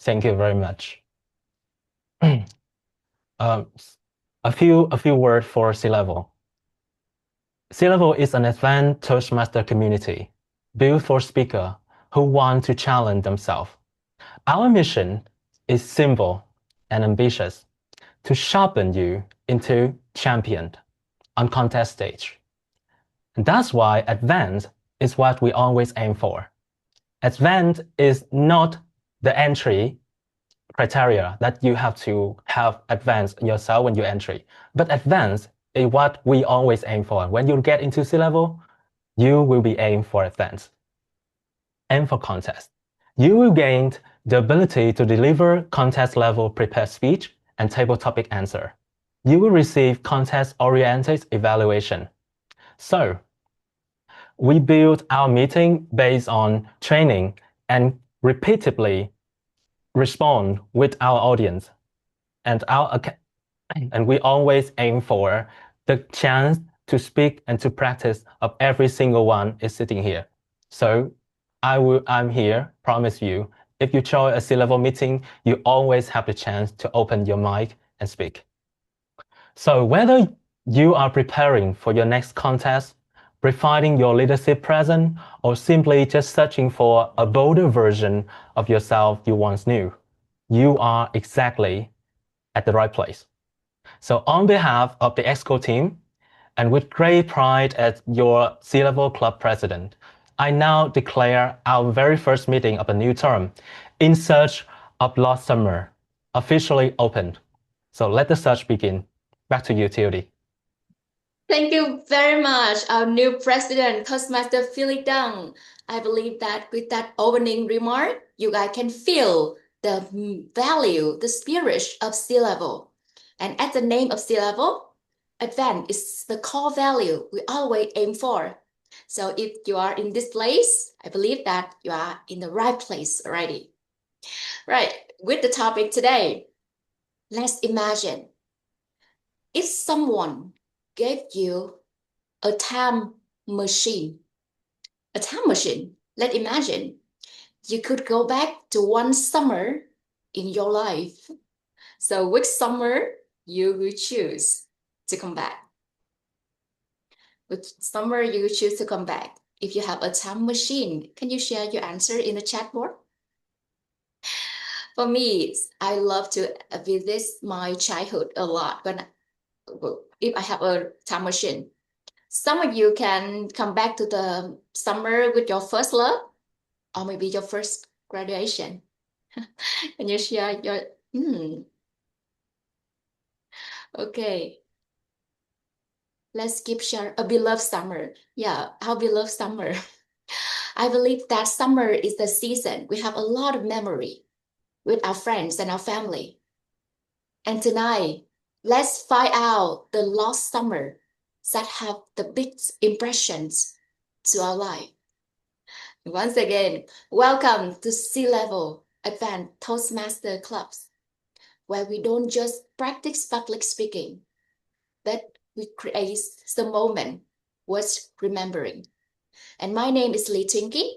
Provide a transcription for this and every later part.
Thank you very much. Um, a few words for C-Level. C-Level is an advanced Toastmaster community built for speakers who want to challenge themselves. Our mission is simple and ambitious: to sharpen you into champion on contest stage. And that's why advanced is what we always aim for. Advanced is not the entry criteria that you have to have advanced yourself when you entry. But advanced is what we always aim for. When you get into C-Level, you will be aimed for advanced. And for contest, you will gain the ability to deliver contest level prepared speech and table topic answer. You will receive contest-oriented evaluation. So, we build our meeting based on training and repeatedly respond with our audience, and we always aim for the chance to speak and to practice of every single one is sitting here. So I'm here, promise you, if you join a C-Level meeting, you always have the chance to open your mic and speak. So whether you are preparing for your next contest, refining your leadership presence, or simply just searching for a bolder version of yourself you once knew, you are exactly at the right place. So on behalf of the EXCO team, and with great pride as your C-Level Club president, I now declare our very first meeting of the new term, In Search of Lost Summer, officially opened. So let the search begin. Back to you, Tildy. Thank you very much, our new president, Toastmaster Philip Dung. I believe that with that opening remark, you guys can feel the value, the spirit of C-Level. And at the name of C-Level, advance is the core value we always aim for. So if you are in this place, I believe that you are in the right place already. Right, with the topic today, let's imagine if someone gave you a time machine. A time machine. Let's imagine you could go back to one summer in your life. So which summer you will choose to come back? Which summer you will choose to come back? If you have a time machine, can you share your answer in the chat board? For me, I love to visit my childhood a lot when if I have a time machine. Some of you can come back to the summer with your first love or maybe your first graduation. Can you share your okay. Let's keep share a beloved summer. Yeah, our beloved summer. I believe that summer is the season we have a lot of memory with our friends and our family. And tonight, let's find out the lost summer that have the big impressions to our life. Once again, welcome to C-Level Advanced Toastmaster Clubs, where we don't just practice public speaking, but we create the moment worth remembering. And my name is Lee Tinky,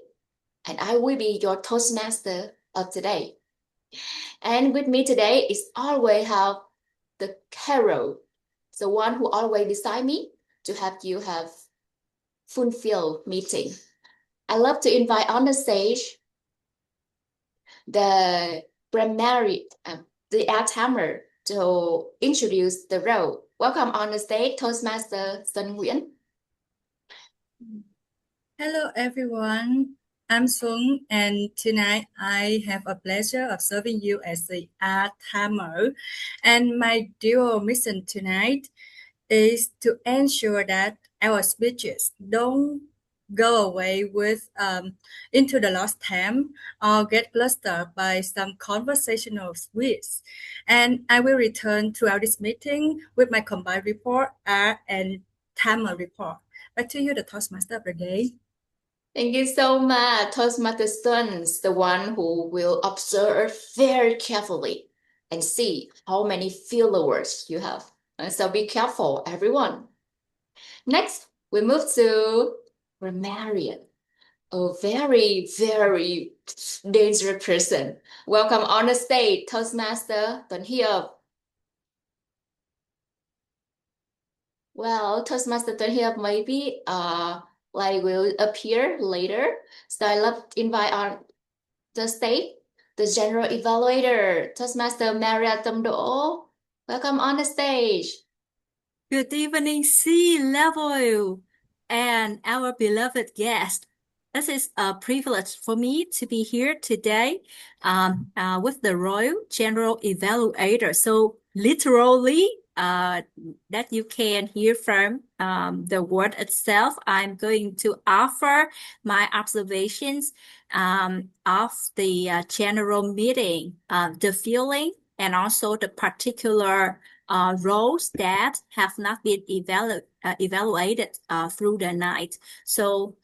and I will be your Toastmaster of today. And with me today is always have the hero, the one who always beside me to have you have fulfilled meeting. I love to invite on the stage the primary, the Alzheimer to introduce the role. Welcome on the stage, Toastmaster Xuân Nguyễn. Hello everyone, I'm Xuân, and tonight I have a pleasure of serving you as the art timer. And my dual mission tonight is to ensure that our speeches don't go away with into the lost time or get clustered by some conversational squeeze. And I will return throughout this meeting with my combined report, art and timer report. Back to you, the Toastmaster of the day. Thank you so much, Toastmaster Xuân, the one who will observe very carefully and see how many followers you have. So be careful, everyone. Next, we move to Marian. a very, very dangerous person. Welcome on the stage, Toastmaster Tuấn Hiệp. Well, Toastmaster Tuấn Hiệp maybe will appear later. So I love to invite on the stage the general evaluator, Toastmaster Maria Tâm Đỗ. Welcome on the stage. Good evening, sea level, and our beloved guest. This is a privilege for me to be here today with the Royal General Evaluator. So literally, that you can hear from the word itself, I'm going to offer my observations of the general meeting, the feeling, and also the particular roles that have not been evaluated through the night. So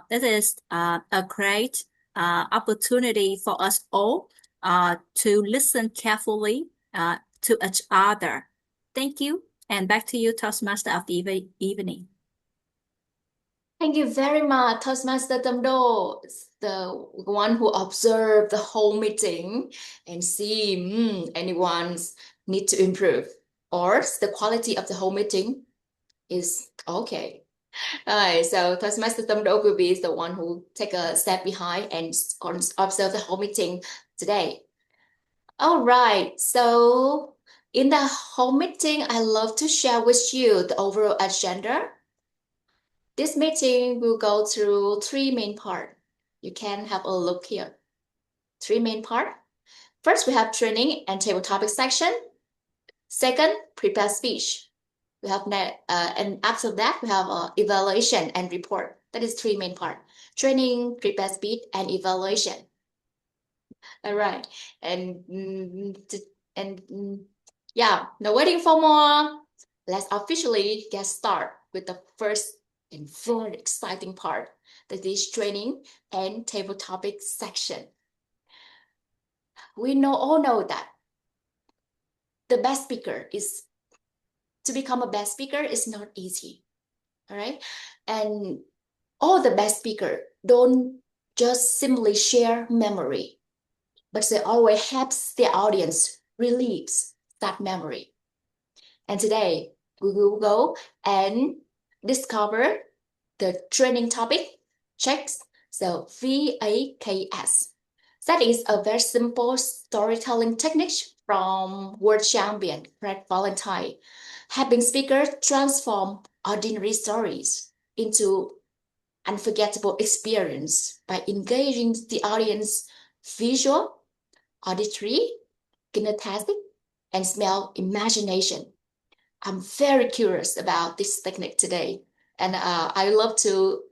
this is a great opportunity for us all to listen carefully to each other. Thank you. And back to you, Toastmaster of the evening. Thank you very much, Toastmaster Tâm Đỗ, the one who observed the whole meeting and see anyone's need to improve, or the quality of the whole meeting is okay. All right, so Toastmaster Tâm Đỗ will be the one who take a step behind and observe the whole meeting today. All right, so in the whole meeting, I love to share with you the overall agenda. This meeting will go through three main parts. You can have a look here. Three main parts. First, we have training and table topic section. Second, prepare speech. We have and after that, we have evaluation and report. That is three main parts. Training, prepare speech, and evaluation. All right. Yeah, no waiting for more. Let's officially get started with the first and very exciting part, that is training and table topic section. We all know that the best speaker to become a best speaker is not easy. All right. And all the best speaker don't just simply share memory, but they always helps the audience relieves that memory. And today we will go and discover the training topic, checks, so VAKS. That is a very simple storytelling technique from world champion Fred Valentine, helping speakers transform ordinary stories into unforgettable experience by engaging the audience visual, auditory, kinesthetic, and smell imagination. I'm very curious about this technique today, and I love to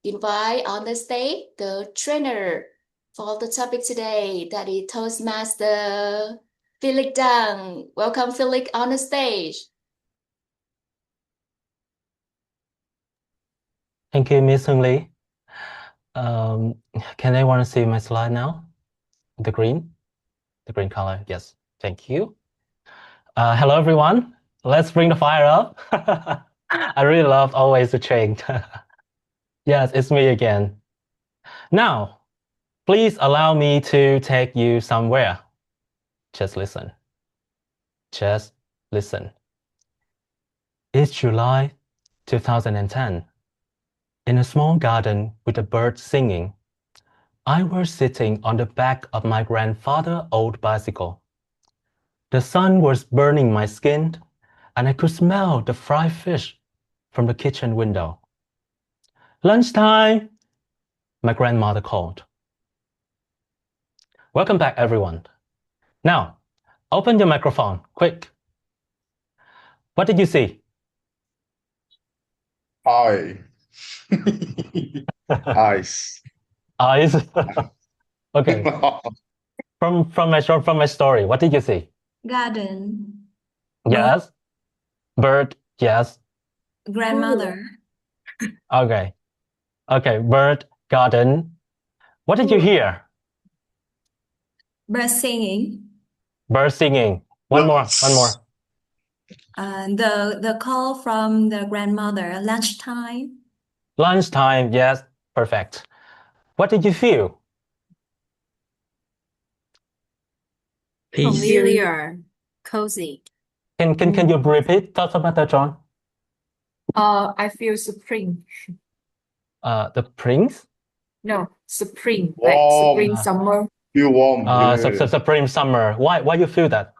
invite on the stage the trainer for the topic today, that is Toastmaster Felix Dang. Welcome, Felix, on the stage. Thank you, Miss Hung Lee. Can anyone see my slide now? The green color, yes. Thank you. Hello, everyone. Let's bring the fire up. I really love always to change. Yes, it's me again. Now, please allow me to take you somewhere. Just listen. Just listen. It's July 2010. In a small garden with a bird singing, I was sitting on the back of my grandfather's old bicycle. The sun was burning my skin, and I could smell the fried fish from the kitchen window. Lunchtime, my grandmother called. Welcome back, everyone. Now, open your microphone, quick. What did you see? Eyes. Eyes. Okay. From my story, what did you see? Garden. Yes. Bird. Yes. Grandmother. Okay. Okay. Bird. Garden. What did you hear? Bird singing. Bird singing. One more. The call from the grandmother. Lunchtime. Lunchtime. Yes. Perfect. What did you feel? Peace. Familiar, cozy. Can you repeat, Toastmaster John? I feel spring. The prince? No, spring, Warm. like spring, summer. Feel warm. Yeah. Spring, summer. Why you feel that?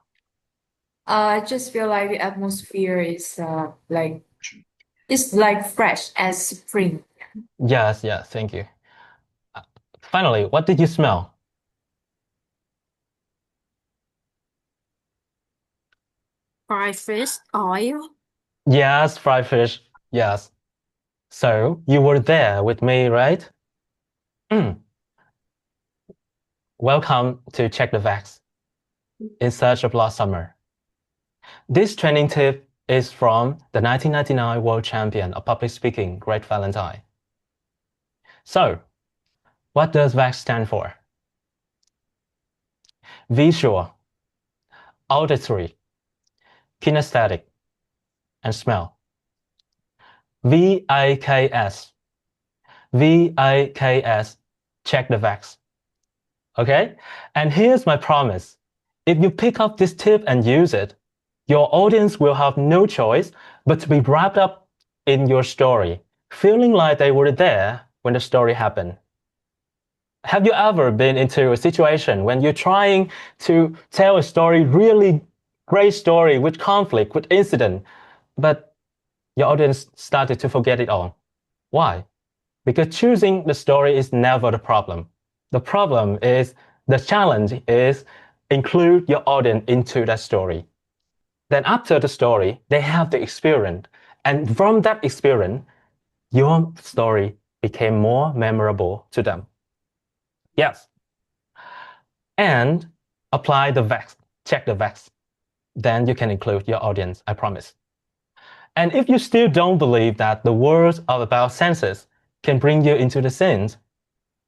I just feel like the atmosphere is like it's like fresh as spring. Yes, thank you. Finally, what did you smell? Fried fish, oil. Yes, fried fish. Yes. So you were there with me, right? Welcome to Check the Facts in search of lost summer. This training tip is from the 1999 world champion of public speaking, Greg Valentine. So, what does VAX stand for? Visual, auditory, kinesthetic, and smell. VIKS. VIKS. Check the VAX. Okay? And here's my promise. If you pick up this tip and use it, your audience will have no choice but to be wrapped up in your story, feeling like they were there when the story happened. Have you ever been into a situation when you're trying to tell a story, really great story with conflict, with incident, but your audience started to forget it all? Why? Because choosing the story is never the problem. The problem is, the challenge is include your audience into that story. Then after the story, they have the experience. And from that experience, your story became more memorable to them. Yes. And apply the VAX, check the VAX. Then you can include your audience, I promise. And if you still don't believe that the words are about senses can bring you into the scenes,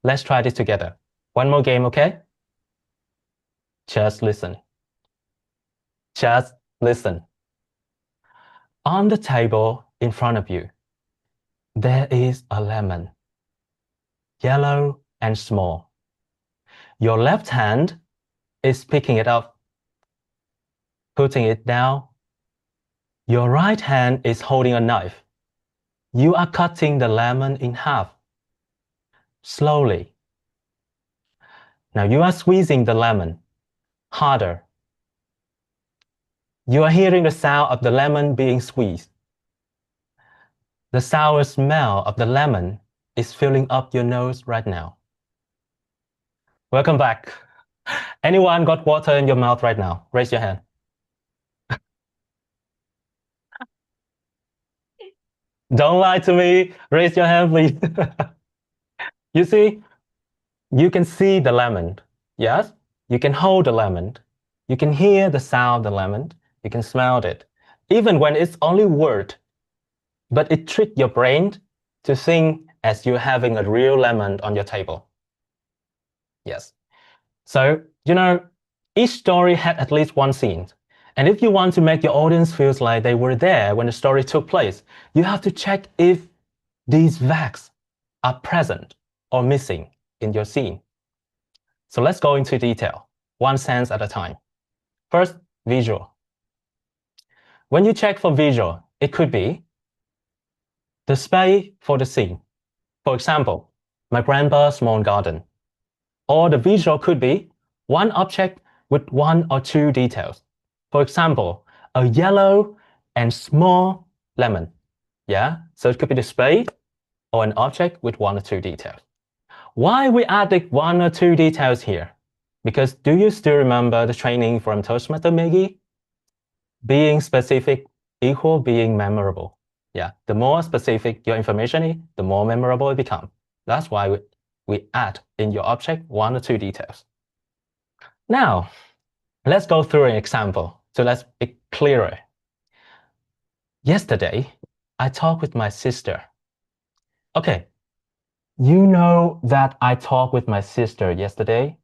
let's try this together. One more game, okay? Just listen. Just listen. On the table in front of you, there is a lemon, yellow and small. Your left hand is picking it up, putting it down. Your right hand is holding a knife. You are cutting the lemon in half, slowly. Now you are squeezing the lemon harder. You are hearing the sound of the lemon being squeezed. The sour smell of the lemon is filling up your nose right now. Welcome back. Anyone got water in your mouth right now? Raise your hand. Don't lie to me. Raise your hand, please. You see, you can see the lemon. Yes? You can hold the lemon. You can hear the sound of the lemon. You can smell it. Even when it's only word, but it tricks your brain to think as you're having a real lemon on your table. Yes. So, each story had at least one scene. And if you want to make your audience feel like they were there when the story took place, you have to check if these facts are present or missing in your scene. So let's go into detail, one sense at a time. First, visual. When you check for visual, it could be the space for the scene. For example, my grandpa's small garden. Or the visual could be one object with one or two details. For example, a yellow and small lemon. Yeah, so it could be the space or an object with one or two details. Why we added one or two details here? Because do you still remember the training from Toastmaster Maggie? Being specific equal being memorable. Yeah, the more specific your information is, the more memorable it becomes. That's why we add in your object one or two details. Now, let's go through an example so let's be clearer. Yesterday, I talked with my sister. Okay, you know that I talked with my sister yesterday,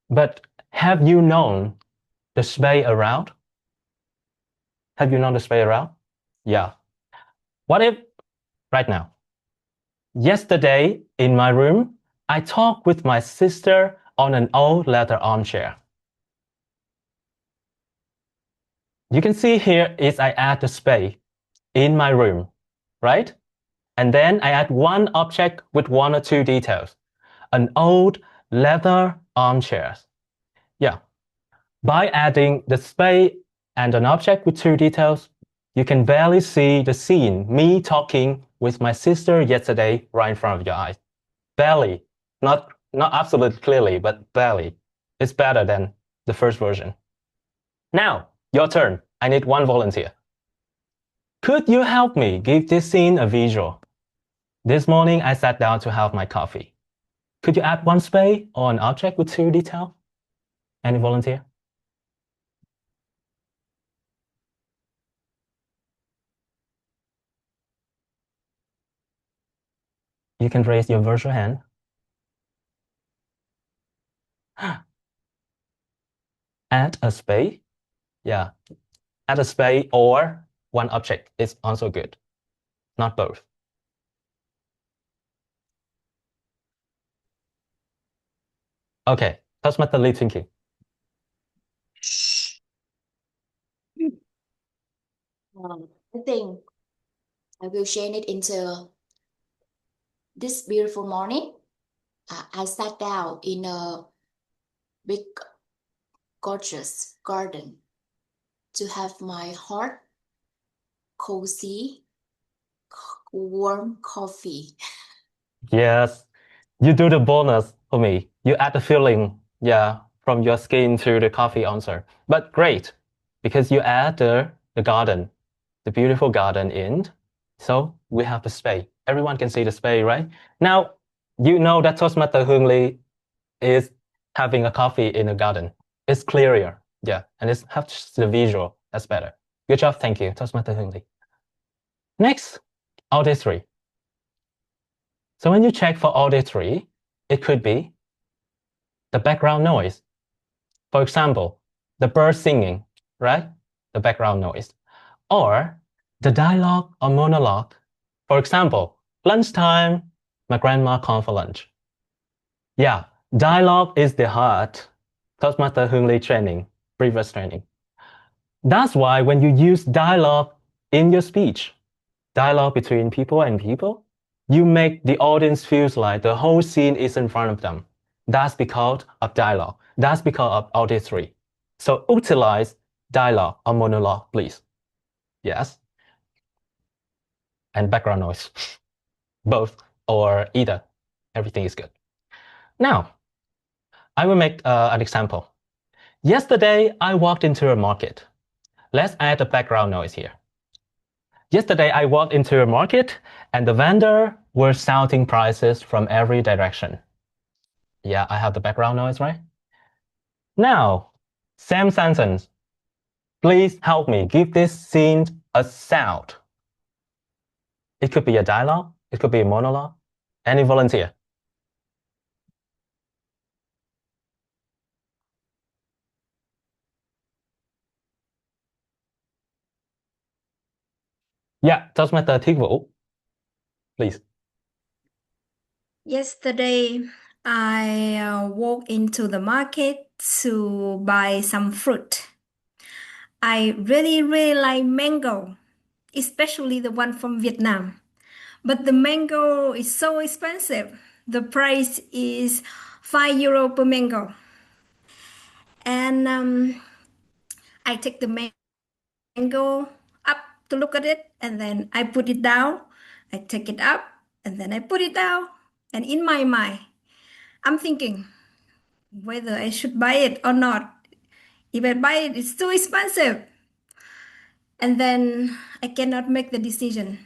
but have you known the space around? Have you known the space around? Yeah. What if, right now, yesterday in my room, I talk with my sister on an old leather armchair. You can see here is I add the space in my room, right? And then I add one object with one or two details. An old leather armchair. Yeah. By adding the space and an object with two details, you can barely see the scene, me talking with my sister yesterday right in front of your eyes. Barely. Not absolutely clearly, but barely. It's better than the first version. Now, your turn. I need one volunteer. Could you help me give this scene a visual? This morning, I sat down to have my coffee. Could you add one space or an object with two details? Any volunteer? You can raise your virtual hand. Add a space. Yeah. Add a space or one object is also good. Not both. Okay. Toastmaster lead thinking. I think I will change it into this beautiful morning. I sat down in a big, gorgeous garden to have my hot, cozy, warm coffee. Yes. You do the bonus for me. You add the feeling, yeah, from your skin to the coffee answer. But great, because you add the garden, the beautiful garden in. So we have the space. Everyone can see the space, right? Now, you know that Toastmaster Hương Ly is having a coffee in a garden. It's clearer, yeah, and it's has the visual. That's better. Good job, thank you, Toastmaster Hương Ly. Next, audio 3. So when you check for audio 3, it could be the background noise. For example, the bird singing, right? The background noise. Or the dialogue or monologue. For example, lunchtime, my grandma called for lunch. Yeah, dialogue is the heart. Toastmaster Hương Ly training, previous training. That's why when you use dialogue in your speech, dialogue between people and people, you make the audience feel like the whole scene is in front of them. That's because of dialogue. That's because of audio 3. So utilize dialogue or monologue, please. Yes. And background noise. Both or either. Everything is good. Now, I will make an example. Yesterday, I walked into a market. Let's add the background noise here. Yesterday, I walked into a market and the vendor were shouting prices from every direction. Yeah, I have the background noise, right? Now, same sentence. Please help me give this scene a sound. It could be a dialogue. It could be a monologue. Any volunteer? Yeah, Toastmaster Thiết Vũ. Please. Yesterday, I walked into the market to buy some fruit. I really, really like mango, especially the one from Vietnam. But the mango is so expensive. The price is €5 per mango. And I take the mango up to look at it, and then I put it down. I take it up, and then I put it down. And in my mind, I'm thinking whether I should buy it or not. If I buy it, it's too expensive. And then I cannot make the decision.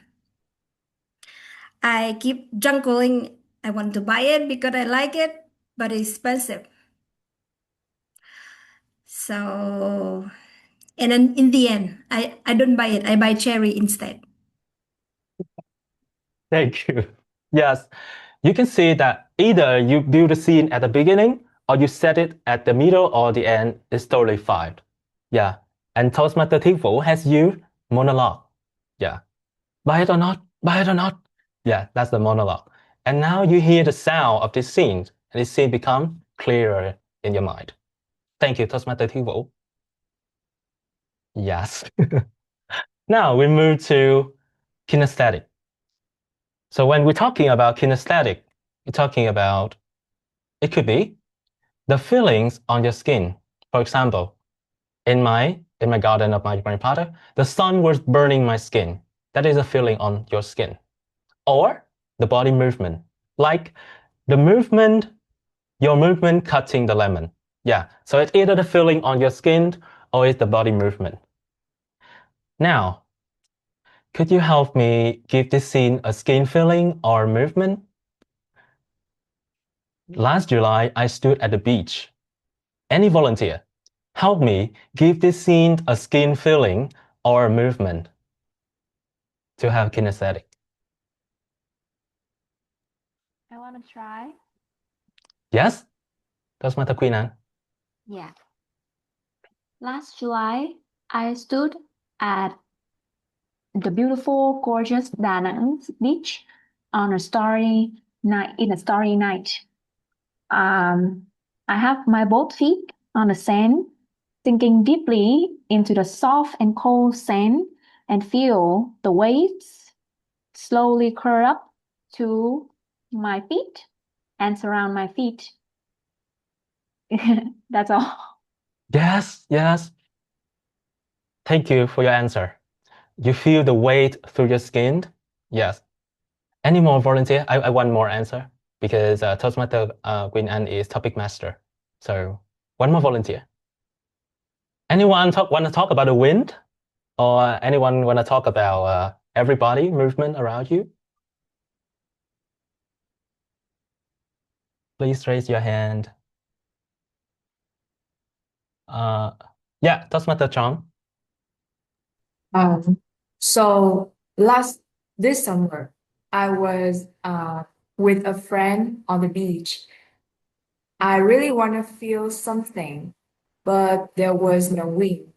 I keep juggling. I want to buy it because I like it, but it's expensive. So, and then in the end, I don't buy it. I buy cherry instead. Thank you. Yes, you can see that either you build a scene at the beginning or you set it at the middle or the end. It's totally fine. Yeah, and Toastmaster Thiết Vũ has used monologue. Yeah, buy it or not, buy it or not. Yeah, that's the monologue. And now you hear the sound of this scene, and this scene becomes clearer in your mind. Thank you, Toastmaster Thi Vũ. Yes. Now we move to kinesthetic. So when we're talking about kinesthetic, we're talking about, it could be the feelings on your skin. For example, in my garden of my grandfather, the sun was burning my skin. That is a feeling on your skin. Or the body movement, like the movement, your movement cutting the lemon. Yeah, so it's either the feeling on your skin or it's the body movement. Now, could you help me give this scene a skin feeling or movement? Last July, I stood at the beach. Any volunteer, help me give this scene a skin feeling or movement to have kinesthetic. I want to try. Yes? Toastmaster Queen Anne. Yeah. Last July, I stood at the beautiful, gorgeous Da Nang beach on a starry night. In a starry night, I have my both feet on the sand, sinking deeply into the soft and cold sand, and feel the waves slowly curl up to my feet and surround my feet. That's all. Yes, yes. Thank you for your answer. You feel the weight through your skin? Yes. Any more volunteer? I want more answer because Toastmaster Queen Anne is topic master. So one more volunteer. Anyone want to talk about the wind? Or anyone want to talk about everybody movement around you? Please raise your hand. Yeah, Toastmaster John. So this summer, I was with a friend on the beach. I really want to feel something, but there was no wind,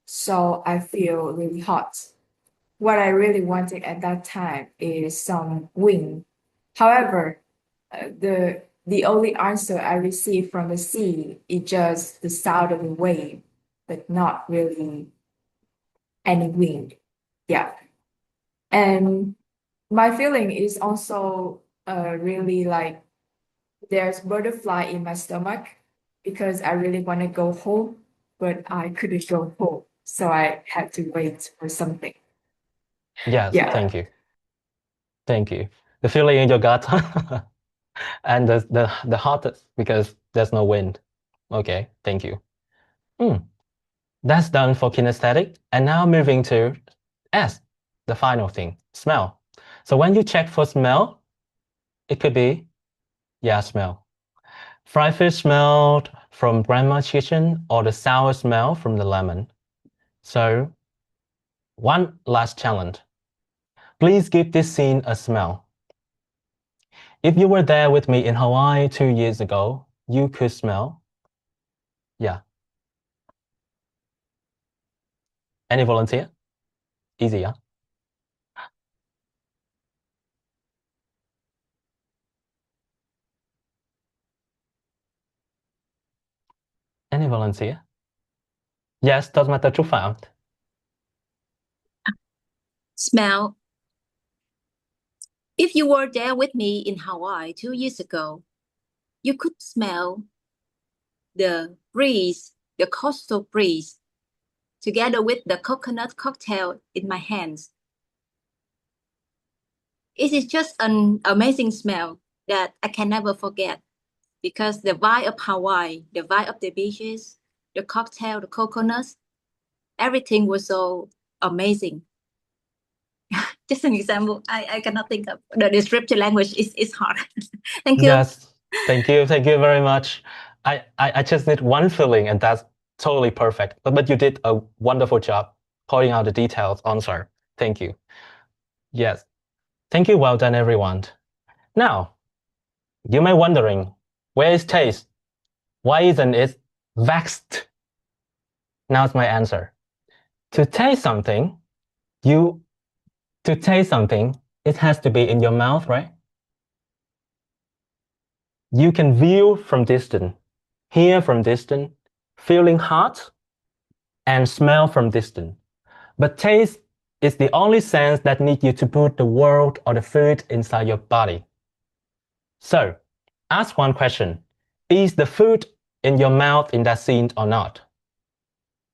so I feel really hot. What I really wanted at that time is some wind. However, the only answer I received from the sea is just the sound of the wave, but not really any wind. Yeah. And my feeling is also really like there's butterfly in my stomach because I really want to go home, but I couldn't go home. So I had to wait for something. Yes, Yeah. thank you. Thank you. The feeling in your gut and the hottest because there's no wind. Okay, thank you. That's done for kinesthetic. And now moving to S, the final thing, smell. So when you check for smell, it could be, yeah, smell. Fried fish smelled from grandma's kitchen or the sour smell from the lemon. So one last challenge. Please give this scene a smell. If you were there with me in Hawaii 2 years ago, you could smell. Yeah. Any volunteer? Easy, yeah? Any volunteer? Yes, Toastmaster Trúc Phạm. Smell. If you were there with me in Hawaii 2 years ago, you could smell the breeze, the coastal breeze, together with the coconut cocktail in my hands. It is just an amazing smell that I can never forget because the vibe of Hawaii, the vibe of the beaches, the cocktail, the coconuts, everything was so amazing. Just an example. I cannot think of the descriptive language. It's hard. Thank you. Yes, thank you very much. I just need one feeling and that's totally perfect. But you did a wonderful job pointing out the details answer. Thank you. Yes. Thank you. Well done, everyone. Now, you may wondering, where is taste? Why isn't it vexed? Now's my answer. To taste something, it has to be in your mouth, right? You can view from distance, hear from distance, feeling hot, and smell from distance. But taste is the only sense that needs you to put the world or the food inside your body. So, ask one question. Is the food in your mouth in that scene or not?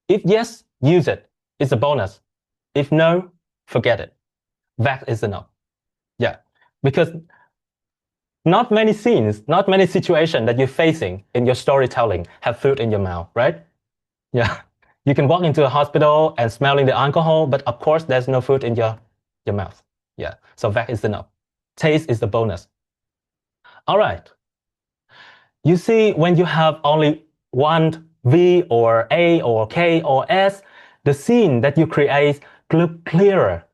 If yes, use it. It's a bonus. If no, forget it. That is enough. Yeah. Because not many scenes, not many situations that you're facing in your storytelling have food in your mouth, right? Yeah. You can walk into a hospital and smelling the alcohol, but of course there's no food in your mouth. Yeah. So that is enough. Taste is the bonus. All right. You see, when you have only one V or A or K or S, the scene that you create look clearer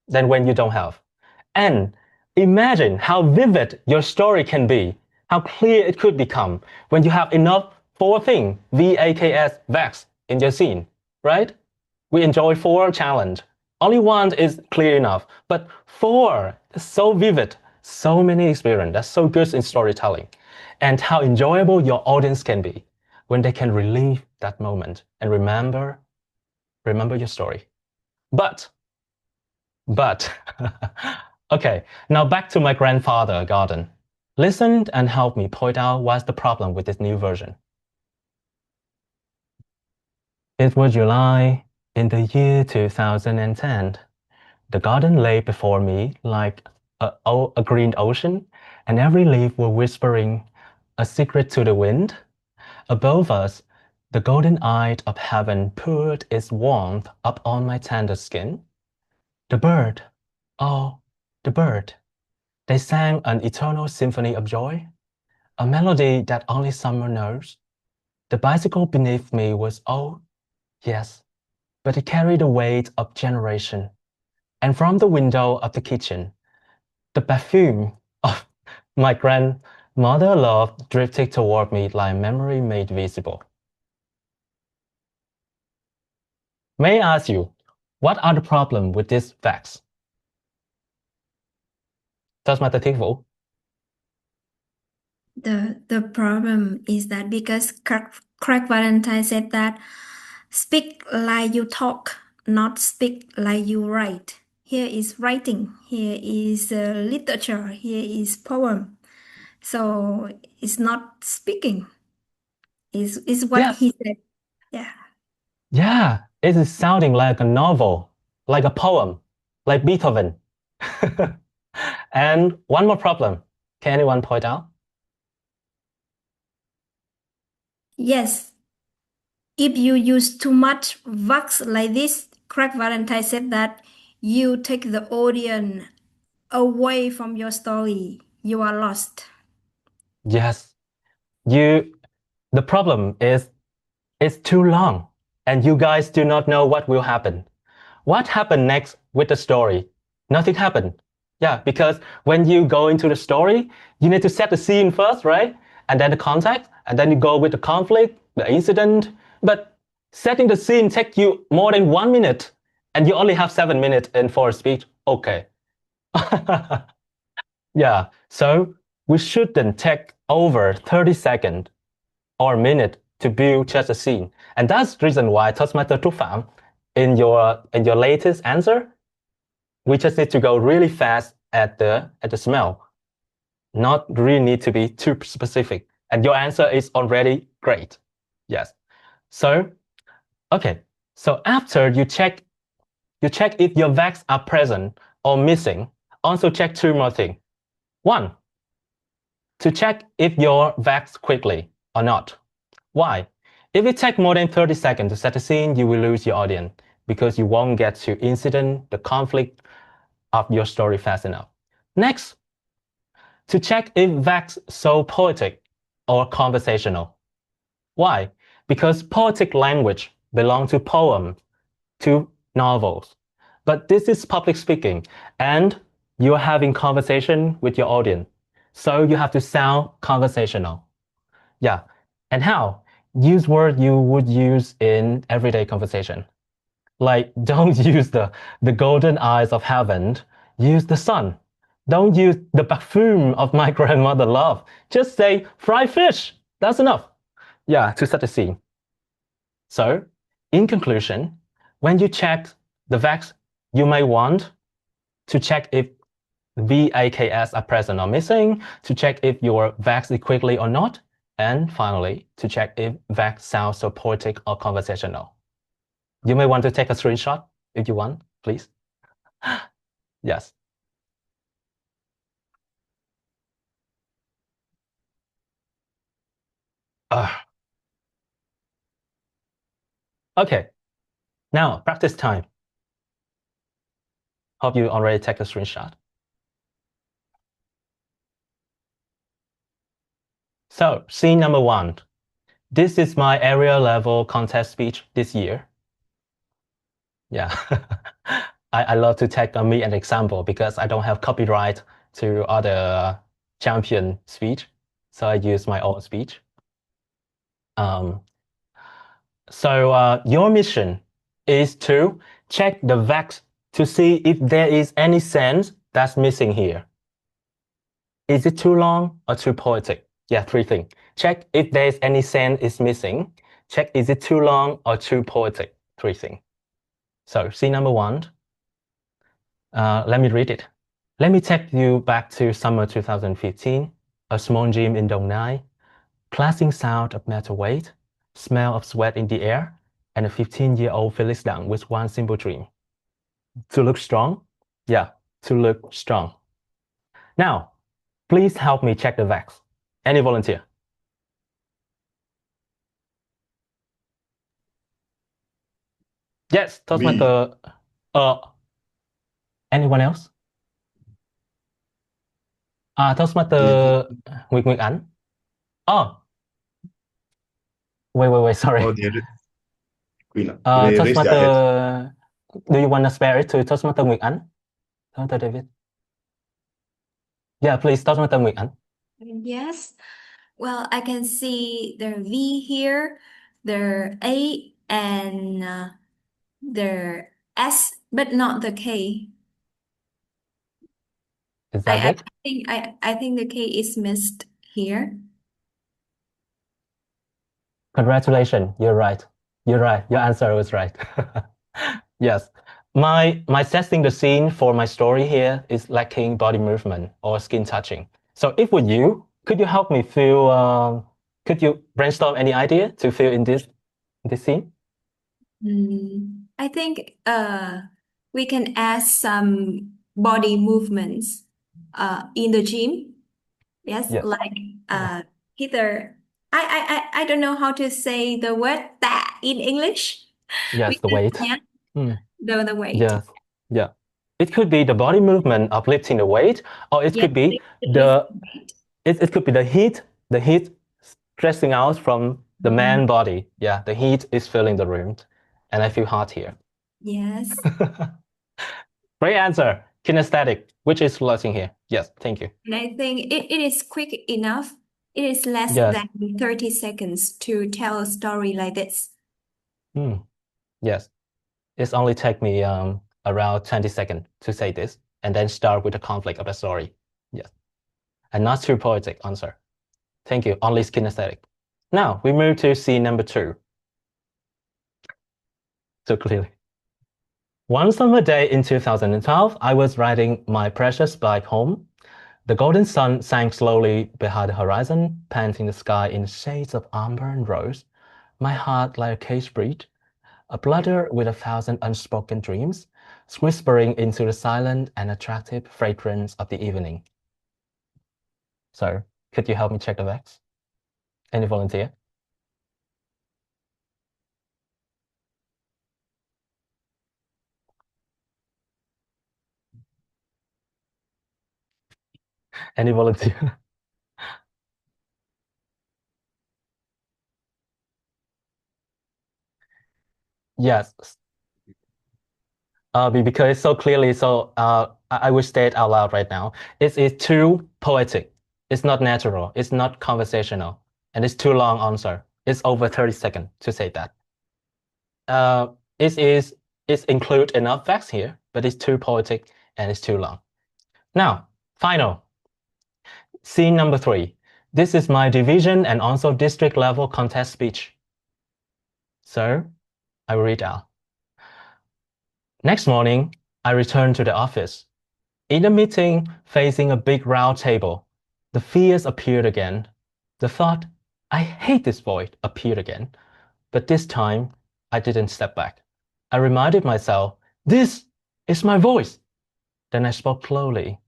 than when you don't have. And imagine how vivid your story can be, how clear it could become when you have enough four things, VAKS, VAX, in your scene, right? We enjoy 4 challenge. Only one is clear enough, but 4 is so vivid, so many experience. That's so good in storytelling. And how enjoyable your audience can be when they can relive that moment and remember your story. But, okay, now back to my grandfather garden. Listen and help me point out what's the problem with this new version. It was July in the year 2010. The garden lay before me like a green ocean, and every leaf was whispering a secret to the wind. Above us, the golden eye of heaven poured its warmth up on my tender skin. The bird, oh, the bird, they sang an eternal symphony of joy, a melody that only summer knows. The bicycle beneath me was old, yes, but it carried the weight of generation. And from the window of the kitchen, the perfume of my grandmother love drifted toward me like memory made visible. May I ask you, what are the problems with these facts? Toastmaster Thiên Vũ. The problem is that because Craig Valentine said that speak like you talk, not speak like you write. Here is writing, here is literature, here is poem. So it's not speaking. Is what Yes. he said. Yeah. Yeah, it is sounding like a novel, like a poem, like Beethoven. And one more problem. Can anyone point out? Yes. If you use too much wax like this, Craig Valentine said that you take the audience away from your story. You are lost. Yes. The problem is it's too long and you guys do not know what will happen. What happened next with the story? Nothing happened. Yeah, because when you go into the story, you need to set the scene first, right? And then the context, and then you go with the conflict, the incident. But setting the scene takes you more than 1 minute, and you only have 7 minutes in for a speech. Okay. Yeah, so we shouldn't take over 30 seconds or a minute to build just a scene. And that's the reason why Toastmaster Trúc Phạm, in your latest answer, we just need to go really fast at the smell. Not really need to be too specific. And your answer is already great. Yes. So, okay. So after you check if your vax are present or missing. Also check 2 more things. 1, to check if your vax quickly or not. Why? If it takes more than 30 seconds to set a scene, you will lose your audience because you won't get to incident, the conflict of your story fast enough. Next, to check if that's so poetic or conversational. Why? Because poetic language belongs to poems, to novels. But this is public speaking, and you're having conversation with your audience. So you have to sound conversational. Yeah. And how? Use words you would use in everyday conversation. Like, don't use the golden eyes of heaven. Use the sun. Don't use the perfume of my grandmother love. Just say fried fish. That's enough. Yeah, to set the scene. So, in conclusion, when you check the VACs, you may want to check if VAKs are present or missing, to check if your VACs is quickly or not, and finally, to check if VAC sounds so poetic or conversational. You may want to take a screenshot if you want, please. Yes. Okay, now practice time. Hope you already take a screenshot. So, scene number 1. This is my area level contest speech this year. Yeah, I love to take me an example because I don't have copyright to other champion speech, so I use my own speech. So your mission is to check the VACs to see if there is any sense that's missing here. Is it too long or too poetic? Yeah, 3 things. Check if there's any sense is missing. Check is it too long or too poetic? 3 things. So scene number 1. Let me read it. Let me take you back to summer 2015. A small gym in Dong Nai. Clashing sound of metal weight, smell of sweat in the air, and a 15-year-old Felix Dang with one simple dream. To look strong? Yeah, to look strong. Now, please help me check the VACs. Any volunteer? Yes, Toastmaster. Anyone else? Toastmaster Nguyệt Ánh. Oh. Wait, sorry. Oh, they raised their hand. Toastmaster, do you want to spare it to Toastmaster Nguyệt Ánh? Toastmaster David. Yeah, please, Toastmaster Nguyệt Ánh. Yes. Well, I can see the V here, the A, and the S, but not the K. Is that it? I think the K is missed here. Congratulations, you're right. You're right. Your answer was right. Yes. My setting the scene for my story here is lacking body movement or skin touching. So if with you, could you help me feel, could you brainstorm any idea to fill in this scene? I think we can add some body movements in the gym. Yes, Yes. like either I don't know how to say the word that in English. Yes, the weight. Yeah, the weight. Yes. Yeah. It could be the body movement of lifting the weight, or it could be it could be the heat stressing out from the man body. Yeah, the heat is filling the room, and I feel hot here. Yes. Great answer. Kinesthetic, which is floating here. Yes, thank you. And I think it is quick enough. It is less Yes. than 30 seconds to tell a story like this. Yes. It's only take me around 20 seconds to say this, and then start with the conflict of the story. Yes. And not too poetic answer. Thank you. Only kinesthetic. Now we move to scene number 2. So clearly. One summer day in 2012, I was riding my precious bike home. The golden sun sank slowly behind the horizon, painting the sky in shades of amber and rose. My heart like a cage breed, a blutter with 1,000 unspoken dreams, whispering into the silent and attractive fragrance of the evening. So, could you help me check the VACs? Any volunteer? Any volunteer? Yes. Because it's so clearly, so I will state out loud right now. It is too poetic. It's not natural. It's not conversational. And it's too long answer. It's over 30 seconds to say that. It's include enough facts here, but it's too poetic and it's too long. Now, Final. Scene number 3. This is my division and also district level contest speech. So, I will read out. Next morning, I returned to the office. In a meeting facing a big round table, the fears appeared again. The thought, I hate this voice, appeared again. But this time, I didn't step back. I reminded myself, this is my voice. Then I spoke clearly,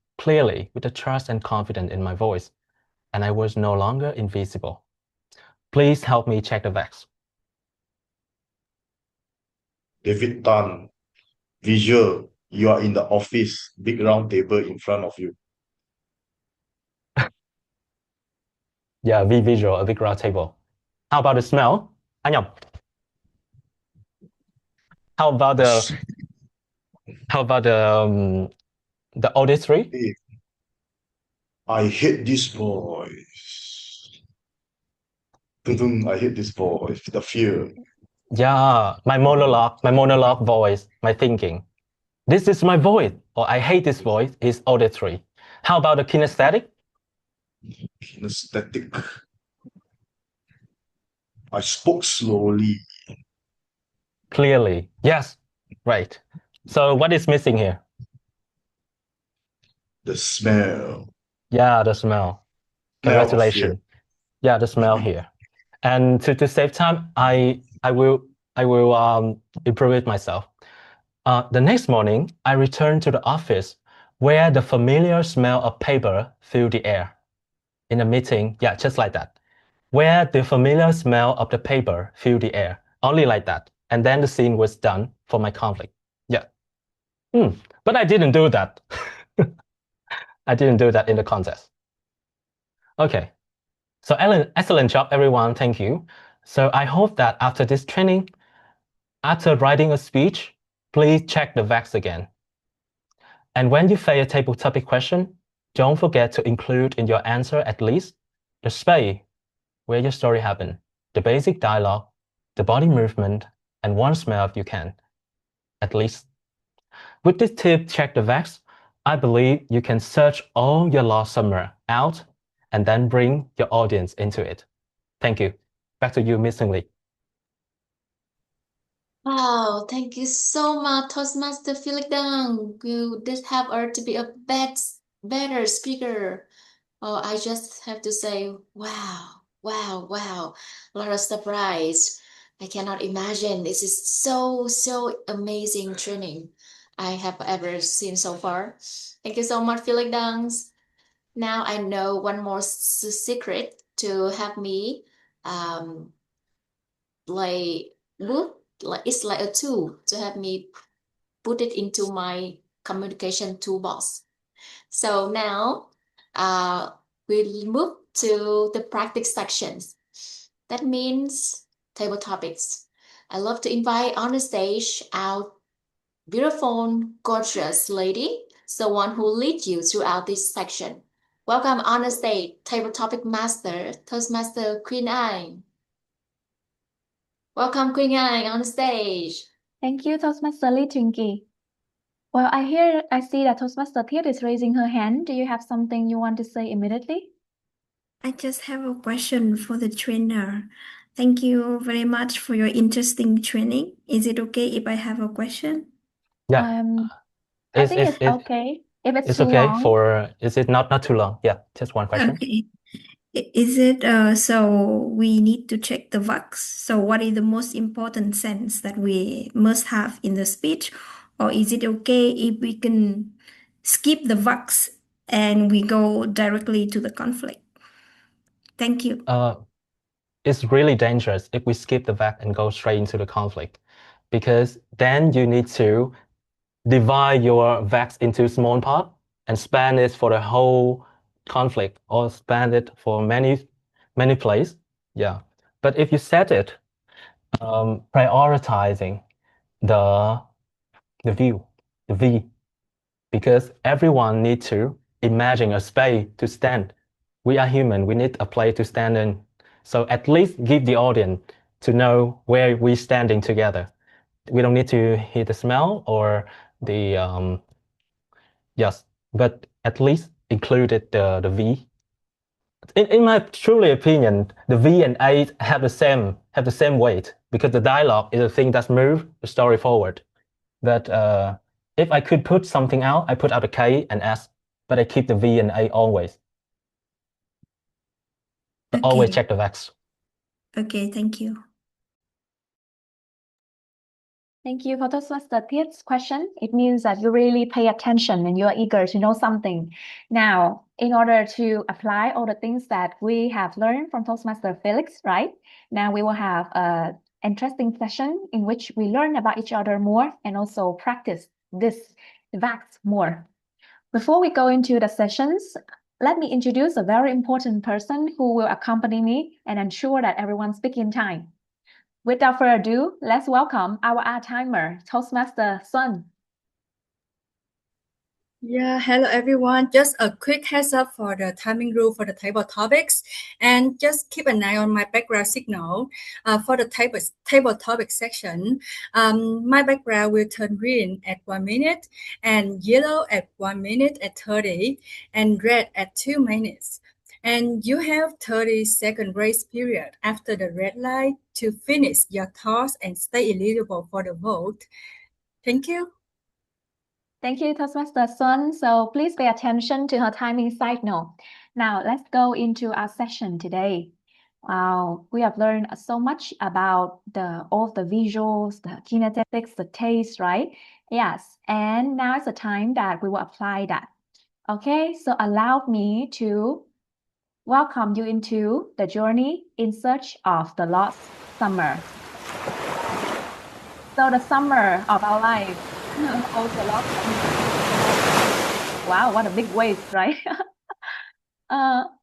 with the trust and confidence in my voice, and I was no longer invisible. Please help me check the facts. David Tan, visual, you are in the office, big round table in front of you. Yeah, visual, a big round table. How about the smell? À nhầm. How about the auditory? I hate this voice. I hate this voice. The fear. Yeah, my monologue voice, my thinking. This is my voice, or I hate this voice, is auditory. How about the kinesthetic? Kinesthetic. I spoke slowly. Clearly. Yes, right. So what is missing here? The smell. Yeah, the smell. Congratulations. Yeah, the smell here. And to save time, I will improve it myself. The next morning, I returned to the office where the familiar smell of paper filled the air. In a meeting, yeah, just like that. Where the familiar smell of the paper filled the air. Only like that. And then the scene was done for my conflict. Yeah. But I didn't do that. I didn't do that in the contest. Okay. So excellent job, everyone. Thank you. So I hope that after this training, after writing a speech, please check the facts again. And when you face a table topic question, don't forget to include in your answer at least the space where your story happened, the basic dialogue, the body movement, and one smell if you can, at least. With this tip, check the facts, I believe you can search all your lost summer out and then bring your audience into it. Thank you. Back to you, Miss Singli. Wow, thank you so much, Toastmaster Felix Dang. You did help her to be a better speaker. Oh, I just have to say, wow, wow, wow. A lot of surprise. I cannot imagine. This is so amazing training I have ever seen so far. Thank you so much, Felix Dangs. Now I know one more secret to help me like it's like a tool to help me put it into my communication toolbox. So now we'll move to the practice sections. That means table topics. I love to invite on the stage our beautiful, gorgeous lady, the one who leads you throughout this section. Welcome on the stage, table topic master, Toastmaster Queen Ai. Welcome, Queen Ai, on the stage. Thank you, Toastmaster Lee Twinkie. Well, I see that Toastmaster Thiet is raising her hand. Do you have something you want to say immediately? I just have a question for the trainer. Thank you very much for your interesting training. Is it okay if I have a question? Yeah. I think it's okay. If it's too okay long. is it not too long? Yeah, just one question. Okay. Is it so we need to check the VAX? So what is the most important sense that we must have in the speech? Or is it okay if we can skip the VAX and we go directly to the conflict? Thank you. It's really dangerous if we skip the VAC and go straight into the conflict, because then you need to divide your VACs into small parts and span it for the whole conflict, or span it for many places. Yeah. But if you set it prioritizing the view, the V, because everyone needs to imagine a space to stand. We are human, we need a place to stand in. So at least give the audience to know where we're standing together. We don't need to hear the smell or the, yes, but at least included the V. In my truly opinion, the V and A have the same weight because the dialogue is the thing that moves the story forward. That if I could put something out, I put out a K and S, but I keep the V and A always. But always Okay. check the Vex. Okay, thank you. Thank you for Toastmaster Tiet's question. It means that you really pay attention and you're eager to know something. Now, in order to apply all the things that we have learned from Toastmaster Felix, right? Now we will have an interesting session in which we learn about each other more and also practice this facts more. Before we go into the sessions, let me introduce a very important person who will accompany me and ensure that everyone speaks in time. Without further ado, let's welcome our art timer, Toastmaster Sun. Yeah, hello everyone. Just a quick heads up for the timing rule for the table topics, and just keep an eye on my background signal. For the table topic section, my background will turn green at 1 minute, and yellow at 1 minute at 30, and red at 2 minutes. And you have 30-second grace period after the red light to finish your thoughts and stay eligible for the vote. Thank you. Thank you, Toastmaster Sun. So please pay attention to her timing signal. Now let's go into our session today. Wow, we have learned so much about all the visuals, the kinetics, the taste, right? Yes, and now it's the time that we will apply that. Okay, so allow me to welcome you into the journey in search of the lost summer. So the summer of our life, also lost summer. Wow, what a big waste, right?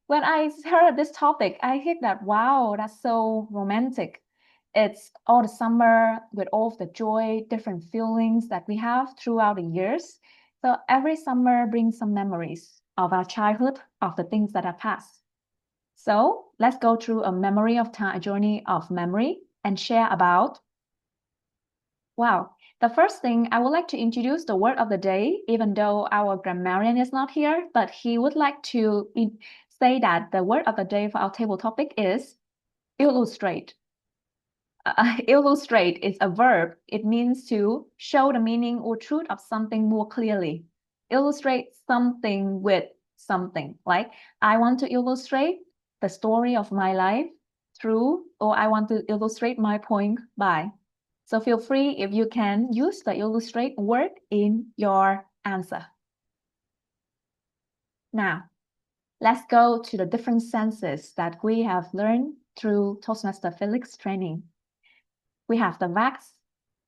When I heard this topic, I think that, wow, that's so romantic. It's all the summer with all of the joy, different feelings that we have throughout the years. So every summer brings some memories of our childhood, of the things that have passed. So let's go through a memory of time, a journey of memory, and share about. Wow. The first thing I would like to introduce the word of the day, even though our grammarian is not here, but he would like to say that the word of the day for our table topic is illustrate. Illustrate is a verb. It means to show the meaning or truth of something more clearly. Illustrate something with something. Like, I want to illustrate the story of my life through, or I want to illustrate my point by. So feel free if you can use the illustrate word in your answer. Now, let's go to the different senses that we have learned through Toastmaster Felix training. We have the wax,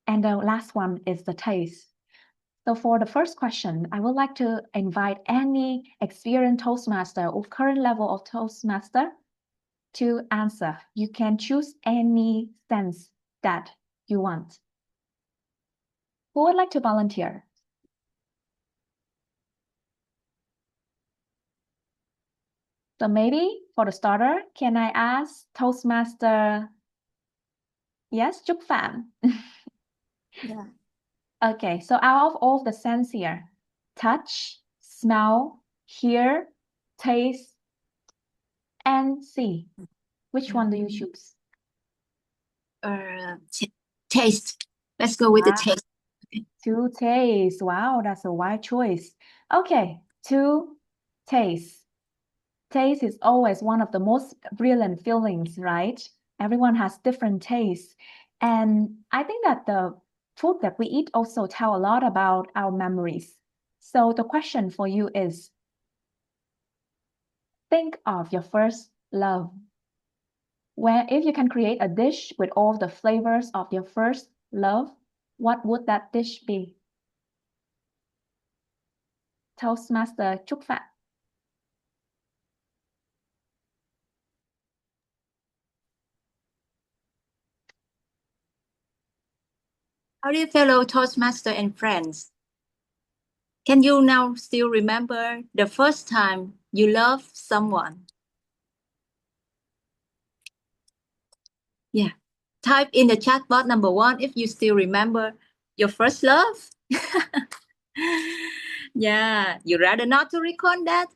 and the last one is the taste. So for the first question, I would like to invite any experienced Toastmaster or current level of Toastmaster to answer. You can choose any sense that you want. Who would like to volunteer? So maybe for the starter, can I ask Toastmaster? Yes, Trúc Phạm. Yeah. Okay, so out of all the sense here, touch, smell, hear, taste, and see, which one do you choose? Taste. Let's go with the taste. To taste. Wow, that's a wide choice. Okay, to taste. Taste is always one of the most brilliant feelings, right? Everyone has different tastes. And I think that the food that we eat also tell a lot about our memories. So the question for you is, think of your first love. Where if you can create a dish with all the flavors of your first love, what would that dish be? Toastmaster Trúc Phạm. How do you fellow Toastmaster and friends? Can you now still remember the first time you loved someone? Yeah. Type in the chat box number 1 if you still remember your first love. Yeah, you rather not to recall that?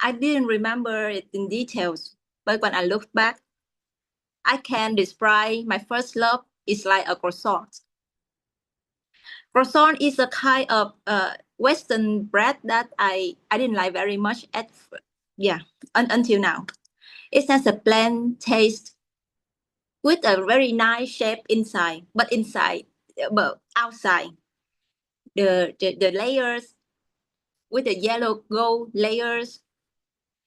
I didn't remember it in details, but when I look back, I can describe my first love is like a croissant. Croissant is a kind of Western bread that I didn't like very much until now. It has a bland taste with a very nice shape inside, but outside the layers with the yellow gold layers,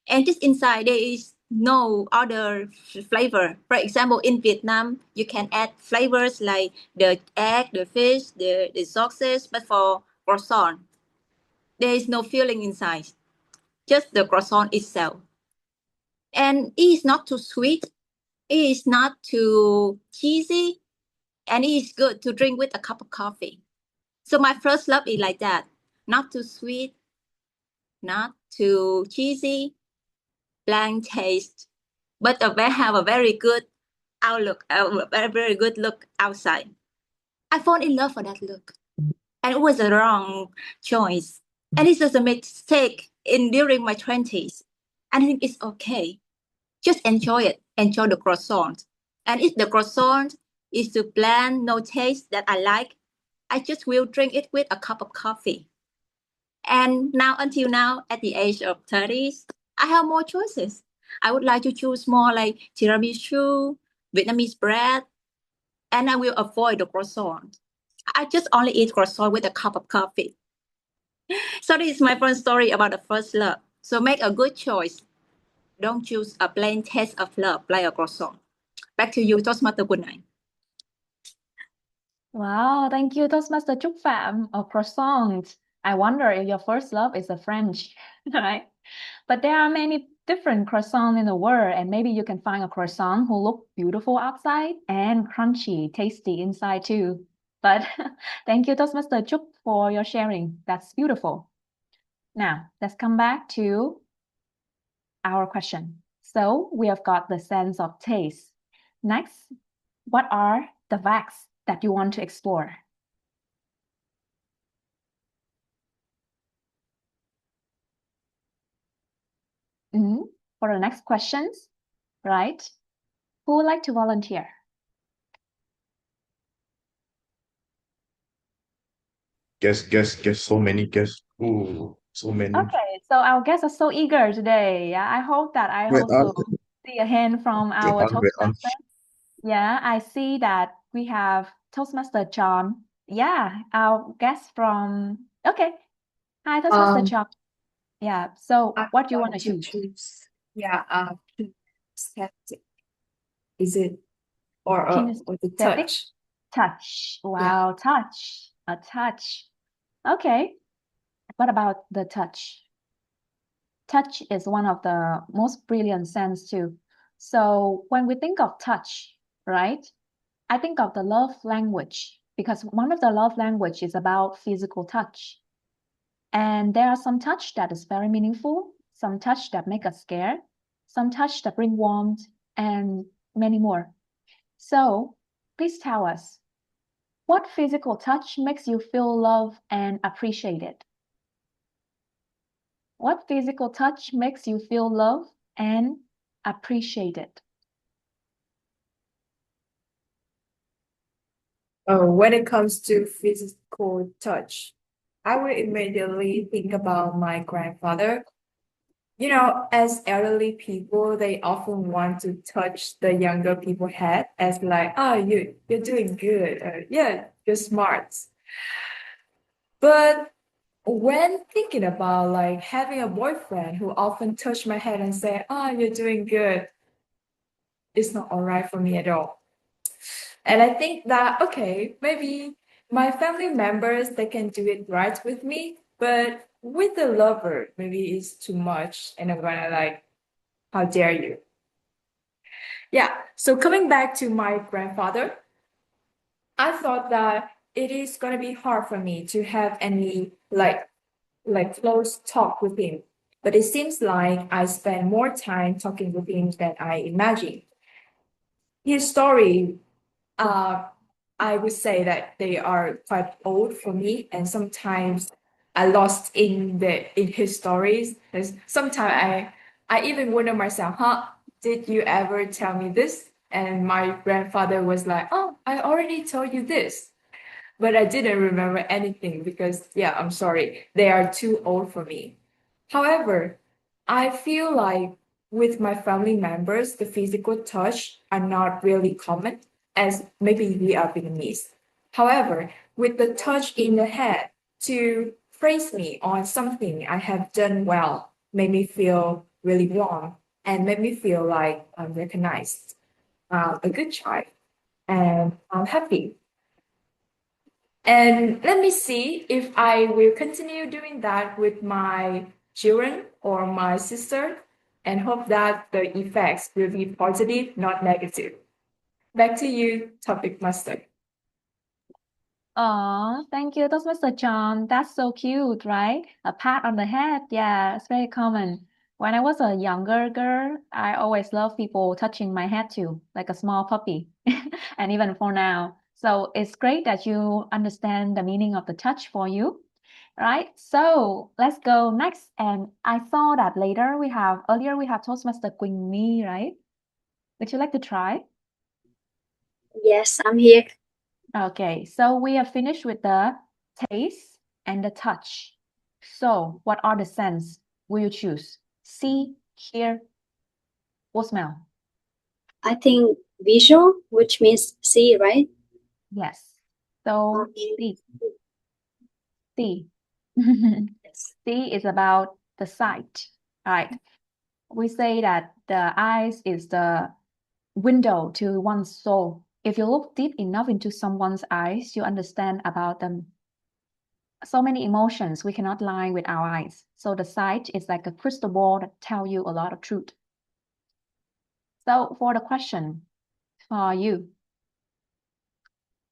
and just inside there is no other flavor. For example, in Vietnam, you can add flavors like the egg, the fish, the sauces, but for croissant, there is no filling inside, just the croissant itself. And it is not too sweet, it is not too cheesy, and it is good to drink with a cup of coffee. So my first love is like that, not too sweet, not too cheesy, bland taste, but have a very good outlook, a very good look outside. I fall in love for that look, and it was a wrong choice, and it was a mistake in during my 20s. I think it's okay. Just enjoy it. Enjoy the croissant. And if the croissant is too bland, no taste that I like, I just will drink it with a cup of coffee. And now, until now, at the age of 30s, I have more choices. I would like to choose more like tiramisu, Vietnamese bread, and I will avoid the croissant. I just only eat croissant with a cup of coffee. So this is my first story about the first love. So make a good choice. Don't choose a plain taste of love like a croissant. Back to you, Toastmaster. Good night. Wow, thank you, Toastmaster Trúc Phạm of croissant. I wonder if your first love is a French, right? But there are many different croissants in the world, and maybe you can find a croissant who look beautiful outside and crunchy, tasty inside too. But thank you, Toastmaster Trúc, for your sharing. That's beautiful. Now, let's come back to our question. So we have got the sense of taste. Next, what are the facts that you want to explore? For the next questions, right? Who would like to volunteer? Guess. So many guess. Ooh, so many. Okay, so our guests are so eager today. Yeah, I hope that I Wait, also see a hand from our wait on. Toastmaster. Yeah, I see that we have Toastmaster John. Yeah, our guest from. Okay, hi, Toastmaster John. Yeah, so I what do you want want to to choose? choose. Yeah, kinesthetic. Is it or the Kinesthetic? touch? Touch. Wow, touch. A touch. Okay. What about the touch? Touch is one of the most brilliant sense too. So when we think of touch, right? I think of the love language because one of the love language is about physical touch. And there are some touch that is very meaningful, some touch that make us scared, some touch that bring warmth, and many more. So please tell us, what physical touch makes you feel loved and appreciated? What physical touch makes you feel loved and appreciated? When it comes to physical touch, I would immediately think about my grandfather. You know, as elderly people, they often want to touch the younger people head as like, oh, you're doing good, or yeah, you're smart. But when thinking about like having a boyfriend who often touch my head and say, oh, you're doing good, it's not all right for me at all. And I think that, okay, maybe my family members, they can do it right with me, but with the lover, maybe it's too much. And I'm gonna like, how dare you? Yeah. So coming back to my grandfather, I thought that it is gonna be hard for me to have any like close talk with him. But it seems like I spend more time talking with him than I imagined. His story, I would say that they are quite old for me, and sometimes I lost in his stories. Because sometimes I even wonder myself, did you ever tell me this? And my grandfather was like, oh, I already told you this. But I didn't remember anything because, yeah, I'm sorry, they are too old for me. However, I feel like with my family members, the physical touch are not really common, as maybe we are Vietnamese. However, with the touch in the head to praise me on something I have done well, made me feel really warm and made me feel like I'm recognized, a good child, and I'm happy. And let me see if I will continue doing that with my children or my sister and hope that the effects will be positive, not negative. Back to you, topic master. Oh, thank you, Toastmaster John. That's so cute, right? A pat on the head. Yeah, it's very common. When I was a younger girl, I always loved people touching my head too, like a small puppy. And even for now. So it's great that you understand the meaning of the touch for you, right? So let's go next. And I saw that earlier we have Toastmaster Queen Me, right? Would you like to try? Yes, I'm here. Okay, so we have finished with the taste and the touch. So what are the sense will you choose? See, hear, or smell? I think visual, which means see, right? Yes. So Okay. see. See. Yes. See is about the sight. All right. We say that the eyes is the window to one's soul. If you look deep enough into someone's eyes, you understand about them. So many emotions we cannot lie with our eyes. So the sight is like a crystal ball that tell you a lot of truth. So for the question for you,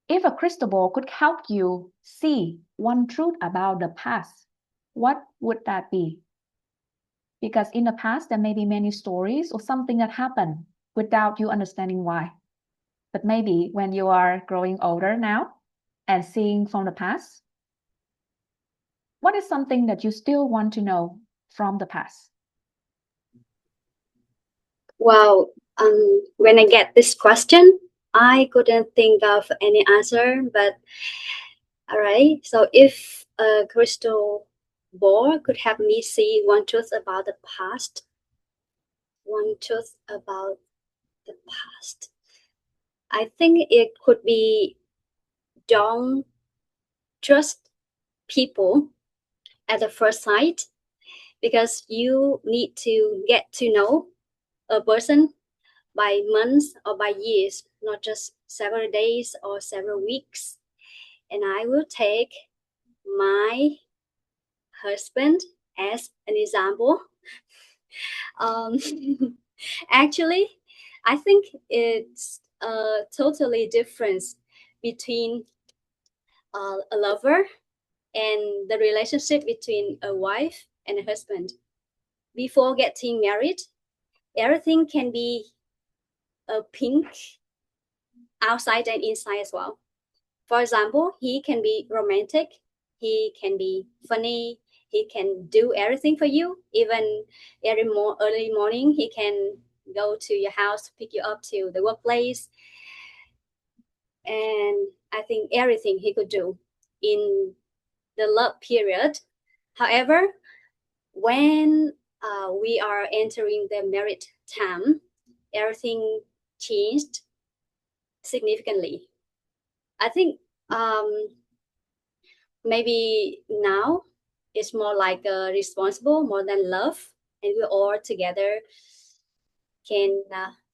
if a crystal ball could help you see one truth about the past, what would that be? Because in the past, there may be many stories or something that happened without you understanding why. But maybe when you are growing older now and seeing from the past, what is something that you still want to know from the past? Well, when I get this question, I couldn't think of any answer, but all right. So if a crystal ball could help me see one truth about the past, one truth about the past, I think it could be don't trust people at the first sight, because you need to get to know a person by months or by years, not just several days or several weeks. And I will take my husband as an example. Um, actually, I think it's a totally difference between a lover and the relationship between a wife and a husband. Before getting married, everything can be pink outside and inside as well. For example, he can be romantic, he can be funny, he can do everything for you. Even early morning, he can go to your house, pick you up to the workplace. And I think everything he could do in the love period. However, when we are entering the married time, everything changed significantly. I think maybe now it's more like responsible more than love, and we all together can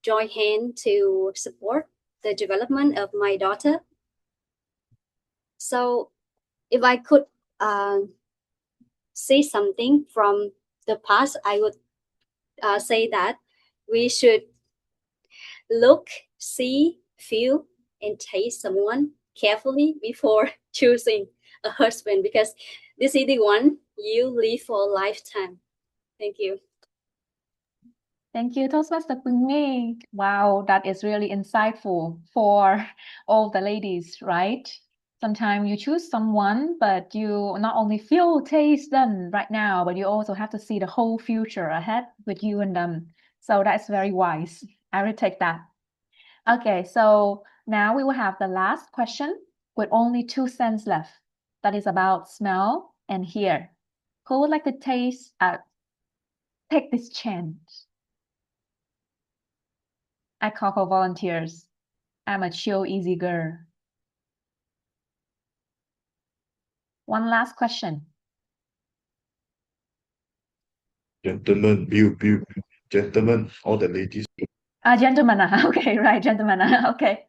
join hand to support the development of my daughter. So if I could say something from the past, I would say that we should look, see, feel, and taste someone carefully before choosing a husband, because this is the one you live for a lifetime. Thank you. Thank you, Toastmaster Queen Mei. Wow, that is really insightful for all the ladies, right? Sometimes you choose someone, but you not only feel taste them right now, but you also have to see the whole future ahead with you and them. So that's very wise. I will take that. Okay, so now we will have the last question with only 2 cents left. That is about smell and hear. Who would like to take this chance? I call for volunteers. I'm a chill, easy girl. One last question. Gentlemen, Bill, gentlemen, all the ladies. Gentlemen. Okay, right, gentlemen. Okay.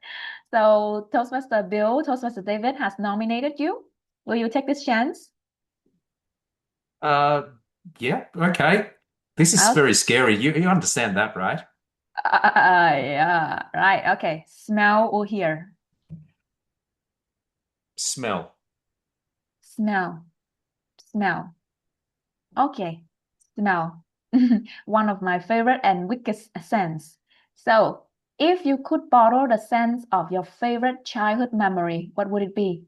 So Toastmaster Bill, Toastmaster David has nominated you. Will you take this chance? Yeah, okay. This is very scary. You understand that, right? Yeah, right. Okay. Smell or hear? Smell. Smell. Smell. Okay. Smell. One of my favorite and weakest sense. So, if you could bottle the sense of your favorite childhood memory, what would it be?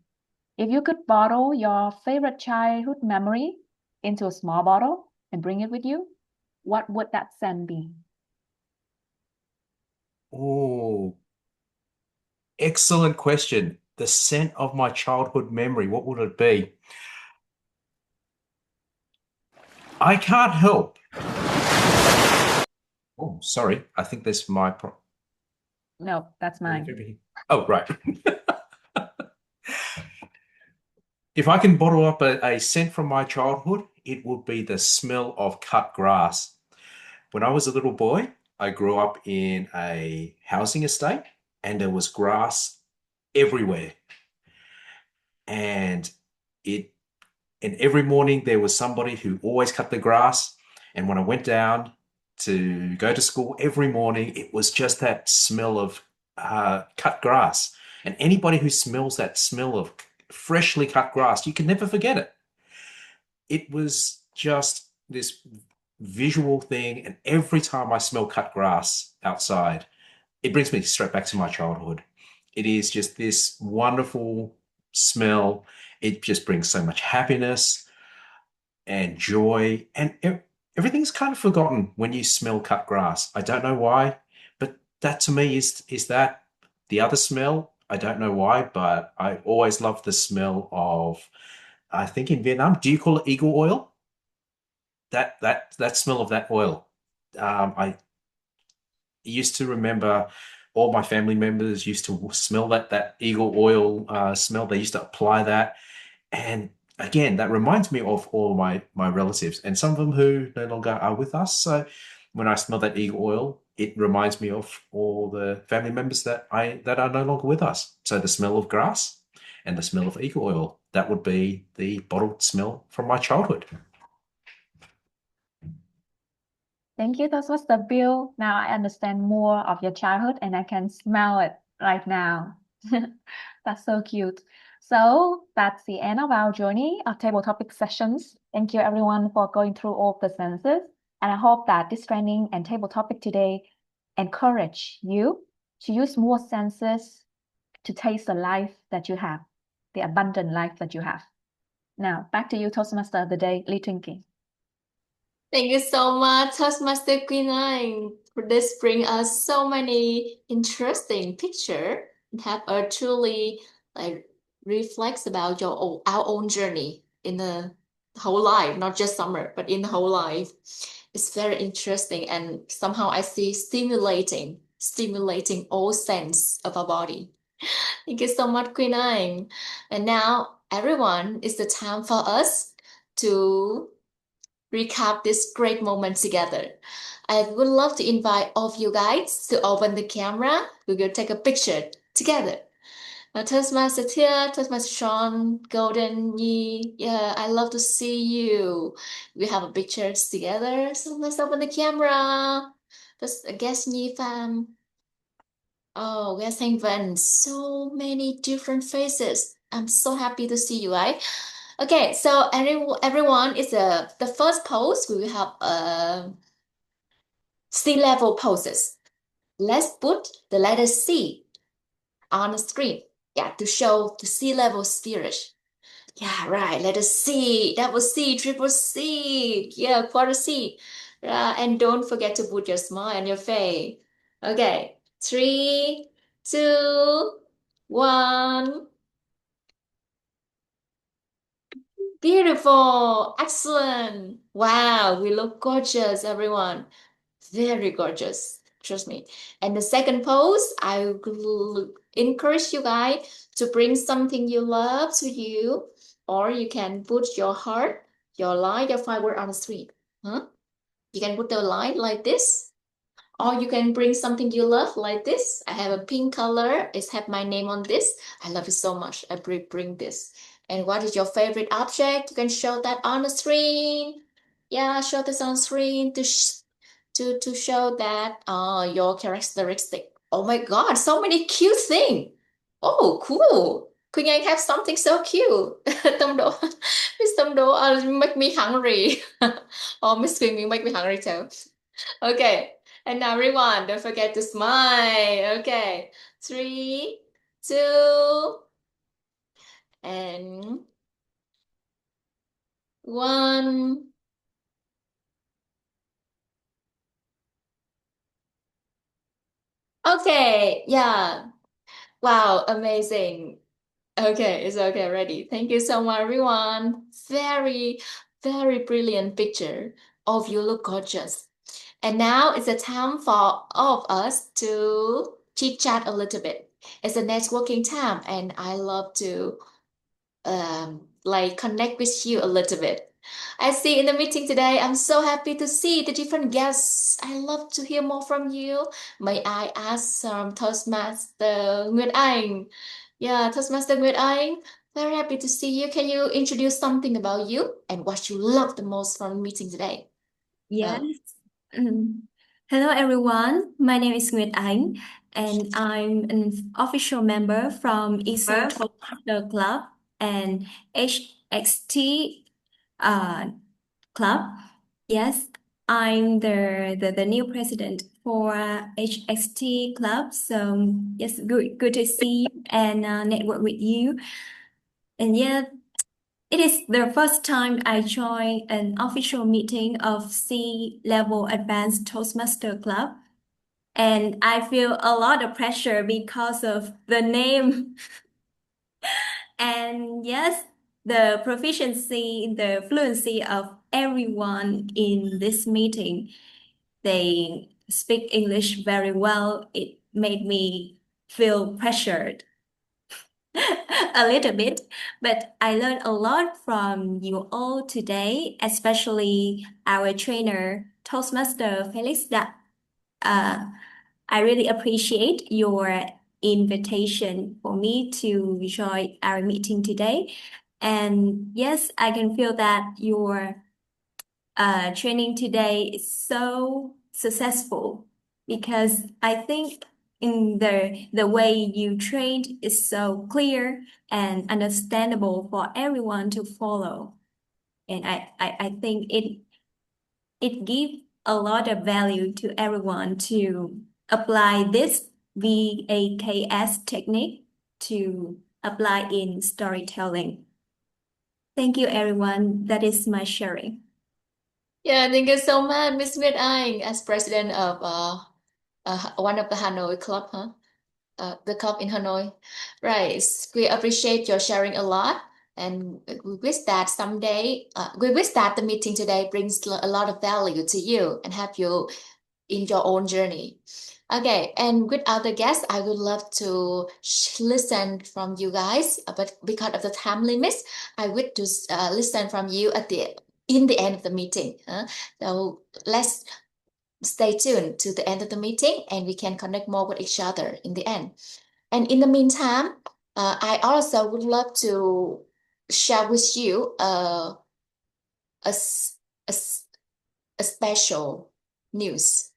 If you could bottle your favorite childhood memory into a small bottle and bring it with you, what would that scent be? Oh, excellent question. The scent of my childhood memory, what would it be? I can't help. Oh, sorry. I think that's my pro. No, that's mine. Oh, right. If I can bottle up a scent from my childhood, it would be the smell of cut grass. When I was a little boy, I grew up in a housing estate and there was grass everywhere. And it and every morning there was somebody who always cut the grass. And when I went down to go to school every morning, it was just that smell of cut grass. And anybody who smells that smell of freshly cut grass, you can never forget it. It was just this visual thing. And every time I smell cut grass outside, it brings me straight back to my childhood. It is just this wonderful smell. It just brings so much happiness and joy, and everything's kind of forgotten when you smell cut grass. I don't know why, but that to me is that. The other smell, I don't know why, but I always love the smell of, I think in Vietnam, do you call it eagle oil? That smell of that oil. I used to remember all my family members used to smell that eagle oil smell. They used to apply that. And again, that reminds me of all my relatives and some of them who no longer are with us. So when I smell that eagle oil, it reminds me of all the family members that are no longer with us. So the smell of grass and the smell of eagle oil, that would be the bottled smell from my childhood. Thank you. That was the Bill. Now I understand more of your childhood and I can smell it right now. That's so cute. So that's the end of our journey of table topic sessions. Thank you everyone for going through all of the senses. And I hope that this training and table topic today encourage you to use more senses to taste the life that you have, the abundant life that you have. Now back to you, Toastmaster of the day, Lee Twinkie. Thank you so much, Toastmaster Queen Anh. For this bring us so many interesting picture and have a truly like reflects about our own journey in the whole life, not just summer, but in the whole life. It's very interesting and somehow I see stimulating all sense of our body. Thank you so much, Queen Anh. And now, everyone, it's the time for us to recap this great moment together. I would love to invite all of you guys to open the camera. We will take a picture together. Toastmaster Tia, Toastmaster Sean, Golden, Yi, yeah, I love to see you. We have a picture together, so let's open the camera. Just guess Yi fam. Oh, we're saying Van, so many different faces. I'm so happy to see you, right? Okay, so everyone is the first pose. We will have sea level poses. Let's put the letter C on the screen. Yeah, to show the C-level spirit. Yeah, right. Let us see. Double C, triple C. Yeah, quarter C. And don't forget to put your smile on your face. Okay. 3, 2, 1. Beautiful. Excellent. Wow, we look gorgeous, everyone. Very gorgeous. Trust me. And the second pose, I will encourage you guys to bring something you love to you, or you can put your heart, your light, your fiber on the street. Huh? You can put the light like this, or you can bring something you love like this. I have a pink color. It's have my name on this. I love it so much. I bring this. And what is your favorite object? You can show that on the screen. Yeah, show this on screen to show that your characteristic. Oh my God, so many cute things. Oh, cool. Queen Anh have something so cute. Tâm Đỗ, Miss Tâm Đỗ make me hungry. Oh, Miss Queen, you make me hungry too. Okay, and now everyone, don't forget to smile. Okay, 3, 2, and 1. Okay, yeah. Wow, amazing. Okay, it's okay, ready. Thank you so much, everyone. Very, very brilliant picture of you look gorgeous. And now it's a time for all of us to chit chat a little bit. It's a networking time, and I love to like connect with you a little bit. I see in the meeting today, I'm so happy to see the different guests. I love to hear more from you. May I ask Toastmaster Nguyệt Anh? Yeah, Toastmaster Nguyệt Anh, very happy to see you. Can you introduce something about you and what you love the most from the meeting today? Yes. Hello, everyone. My name is Nguyệt Anh, and I'm an official member from ESO Toastmaster Club and HXT Club. Yes, I'm the new president for HXT Club. So yes, good to see you and network with you. And yeah, it is the first time I join an official meeting of C-level Advanced Toastmaster Club, and I feel a lot of pressure because of the name. And yes, the proficiency, the fluency of everyone in this meeting, they speak English very well. It made me feel pressured a little bit, but I learned a lot from you all today, especially our trainer, Toastmaster Felix. That I really appreciate your invitation for me to join our meeting today. And yes, I can feel that your training today is so successful because I think in the way you trained is so clear and understandable for everyone to follow. And I think it gives a lot of value to everyone to apply this VAKS technique to apply in storytelling. Thank you, everyone. That is my sharing. Yeah, thank you so much, Miss Nguyệt Anh, as president of one of the Hanoi club, huh? The club in Hanoi. Right. We appreciate your sharing a lot, and we wish that someday, we wish that the meeting today brings a lot of value to you and help you in your own journey. Okay, and with other guests, I would love to listen from you guys, but because of the time limits, I would to listen from you in the end of the meeting. So let's stay tuned to the end of the meeting, and we can connect more with each other in the end. And in the meantime, I also would love to share with you a, s- a s- a special news.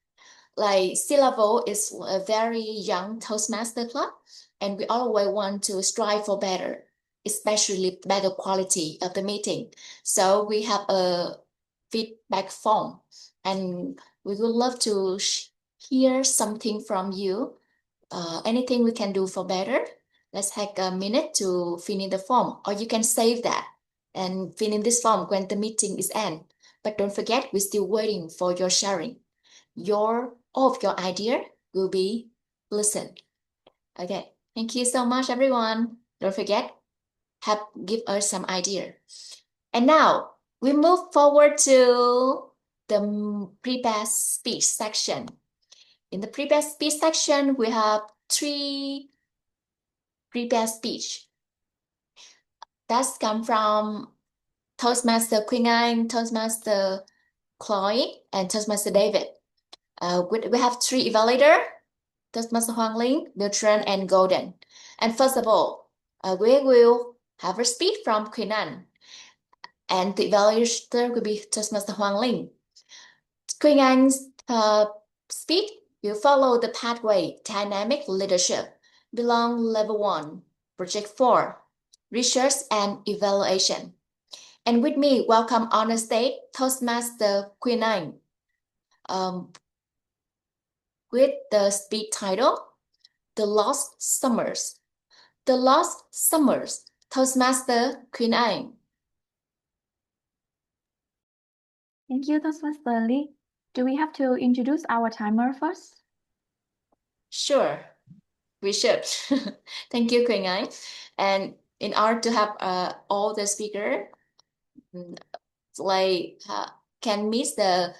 Like C-level is a very young Toastmaster club, and we always want to strive for better, especially better quality of the meeting. So we have a feedback form, and we would love to hear something from you. Anything we can do for better. let's take a minute to fill in the form, or you can save that and fill in this form when the meeting is end. But don't forget, we're still waiting for your sharing. All of your idea will be listened. Okay, thank you so much, everyone. Don't forget, give us some idea. And now we move forward to the prepared speech section. In the prepared speech section, we have 3 prepared speech. That's come from Toastmaster Queen Anh, Toastmaster Chloe, and Toastmaster David. We have 3 evaluators, Toastmaster Hoàng Linh, Neutral, and Golden. And first of all, we will have a speech from Queen Anh. And the evaluator will be Toastmaster Hoàng Linh. Queen Anh's speech will follow the pathway Dynamic Leadership, belong Level 1, Project 4, Research and Evaluation. And with me, welcome on the stage Toastmaster Queen Anh with the speech title, The Lost Summers. The Lost Summers, Toastmaster Queen Anh. Thank you, Toastmaster Lee. Do we have to introduce our timer first? Sure, we should. Thank you, Queen Anh. And in order to have all the speaker can miss the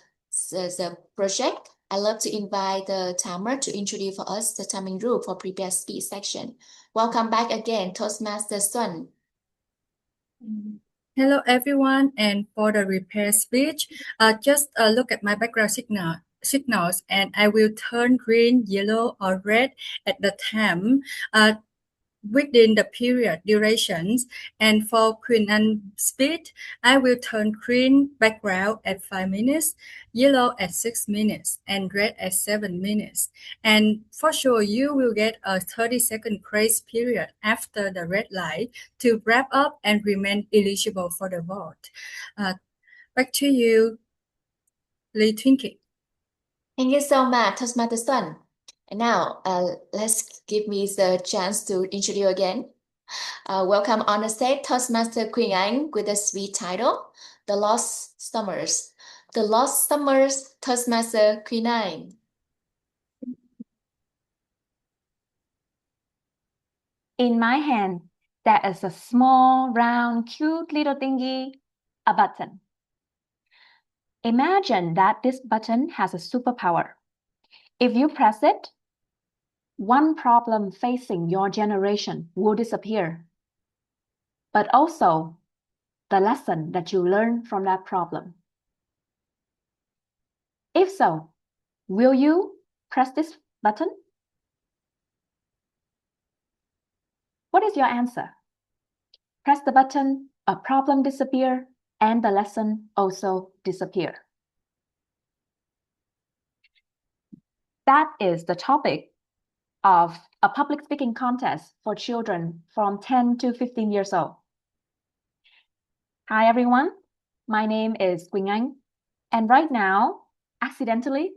project, I love to invite the timer to introduce for us the timing rule for prepared speech section. Welcome back again, Toastmaster Xuân. Hello everyone, and for the repair speech, just look at my background signals, and I will turn green, yellow, or red at the time within the period durations. And for Queen Anh speed, I will turn green background at 5 minutes, yellow at 6 minutes, and red at 7 minutes. And for sure, you will get a 30-second grace period after the red light to wrap up and remain eligible for the vote. Back to you, Lee Twinkie. Thank you so much, Toastmaster Xuân. And now, let's give me the chance to introduce you again. Welcome on the stage, Toastmaster Queen Anh with the sweet title, The Lost Summers. The Lost Summers, Toastmaster Queen Anh. In my hand, there is a small, round, cute little thingy, a button. Imagine that this button has a superpower. If you press it, one problem facing your generation will disappear, but also the lesson that you learn from that problem. If so, will you press this button? What is your answer? Press the button, a problem disappear, and the lesson also disappear. That is the topic of a public speaking contest for children from 10 to 15 years old. Hi everyone, my name is Quỳnh Anh, and right now, accidentally,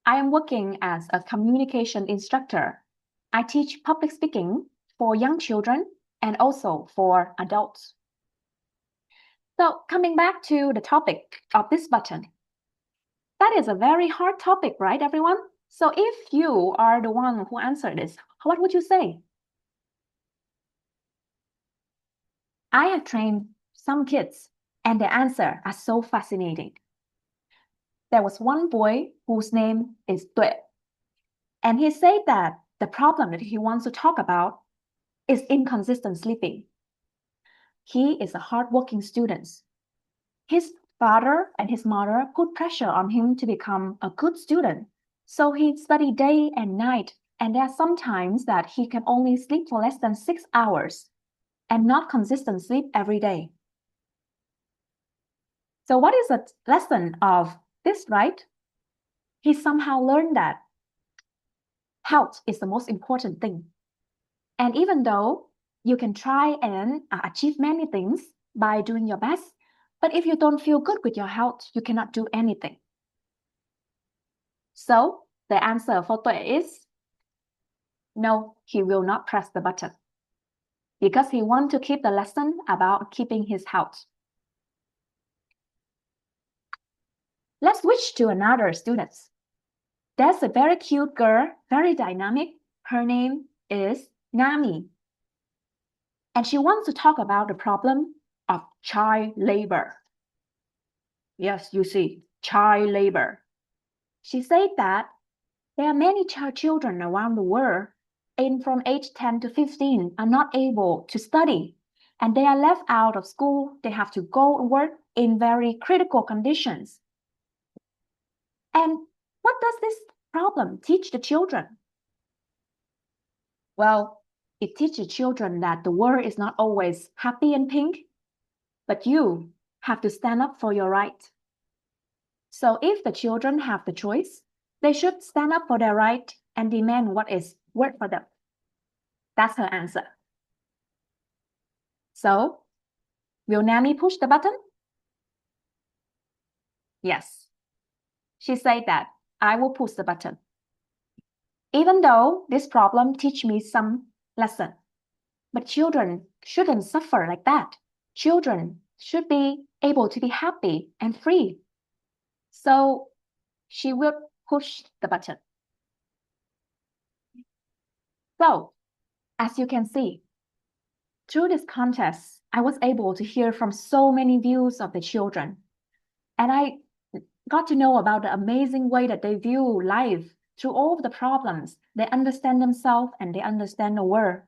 I am working as a communication instructor. I teach public speaking for young children and also for adults. So coming back to the topic of this button, that is a very hard topic, right, everyone? So if you are the one who answered this, what would you say? I have trained some kids, and their answers are so fascinating. There was one boy whose name is Tuệ, and he said that the problem that he wants to talk about is inconsistent sleeping. He is a hardworking student. His father and his mother put pressure on him to become a good student. So he studied day and night, and there are some times that he can only sleep for less than 6 hours and not consistent sleep every day. So what is the lesson of this, right? He somehow learned that health is the most important thing. And even though you can try and achieve many things by doing your best, but if you don't feel good with your health, you cannot do anything. So the answer for Tuệ is no, he will not press the button. because he wants to keep the lesson about keeping his house. Let's switch to another student. There's a very cute girl, very dynamic. Her name is Nami. And she wants to talk about the problem of child labor. Yes, you see, child labor. She said that there are many children around the world from age 10 to 15 are not able to study, and they are left out of school. They have to go and work in very critical conditions. And what does this problem teach the children? Well, it teaches children that the world is not always happy and pink, but you have to stand up for your right. So if the children have the choice, they should stand up for their right and demand what is worth for them. That's her answer. So, will Nami push the button? Yes. She said that I will push the button. Even though this problem teach me some lesson, but children shouldn't suffer like that. Children should be able to be happy and free. So she will push the button. So, as you can see, through this contest, I was able to hear from so many views of the children. And I got to know about the amazing way that they view life through all of the problems. They understand themselves and they understand the world.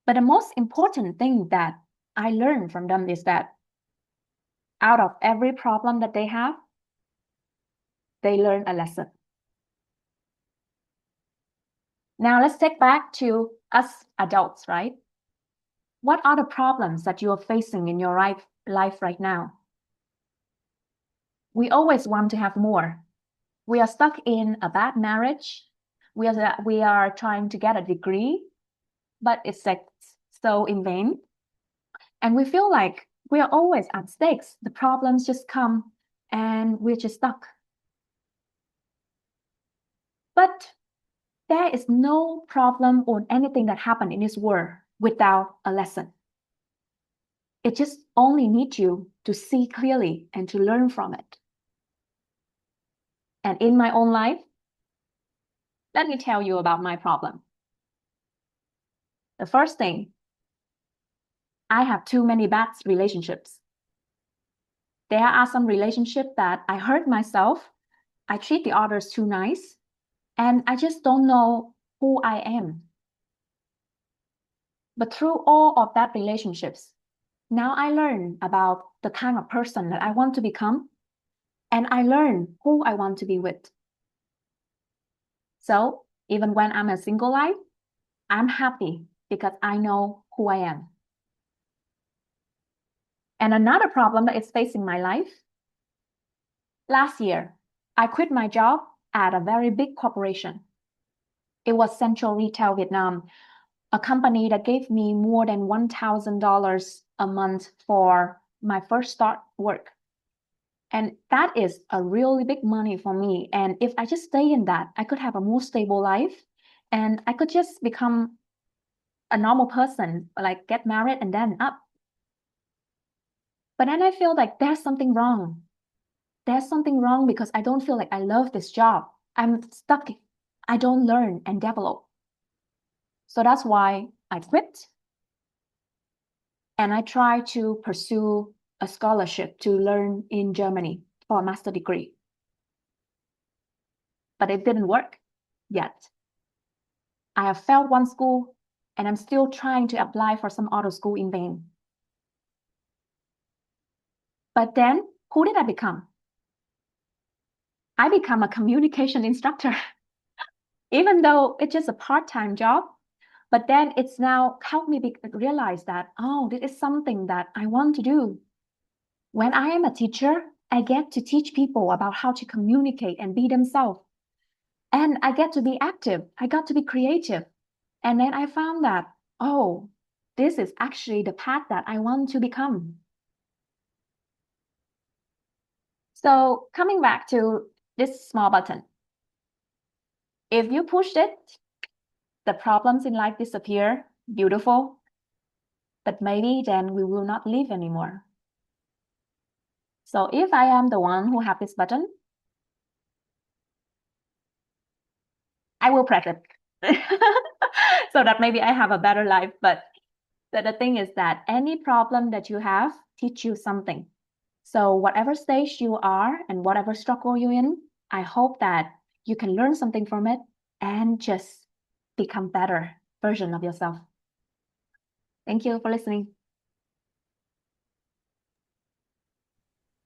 But the most important thing that I learned from them is that out of every problem that they have, they learn a lesson. Now let's take back to us adults, right? What are the problems that you are facing in your life right now? We always want to have more. We are stuck in a bad marriage. We are trying to get a degree, but it's like so in vain. And we feel like we are always at stakes. The problems just come and we're just stuck. But there is no problem or anything that happened in this world without a lesson. It just only needs you to see clearly and to learn from it. And in my own life, let me tell you about my problem. The first thing, I have too many bad relationships. There are some relationships that I hurt myself, I treat the others too nice, and I just don't know who I am. But through all of that relationships, now I learn about the kind of person that I want to become, and I learn who I want to be with. So even when I'm a single life, I'm happy because I know who I am. And another problem that is facing my life, last year, I quit my job at a very big corporation. It was Central Retail Vietnam, a company that gave me more than $1,000 a month for my first start work. And that is a really big money for me. And if I just stay in that, I could have a more stable life and I could just become a normal person, like get married and then up. But then I feel like there's something wrong. There's something wrong because I don't feel like I love this job. I'm stuck. I don't learn and develop. So that's why I quit. And I try to pursue a scholarship to learn in Germany for a master's degree. But it didn't work yet. I have failed one school and I'm still trying to apply for some other school in vain. But then, who did I become? I become a communication instructor. Even though it's just a part-time job, but then it's now helped me realize that, oh, this is something that I want to do. When I am a teacher, I get to teach people about how to communicate and be themselves. And I get to be active. I got to be creative. And then I found that, oh, this is actually the path that I want to become. So coming back to this small button, if you push it, the problems in life disappear. Beautiful. but maybe then we will not live anymore. So if I am the one who have this button, I will press it so that maybe I have a better life. But the thing is that any problem that you have teach you something. So whatever stage you are and whatever struggle you're in, I hope that you can learn something from it and just become better version of yourself. Thank you for listening.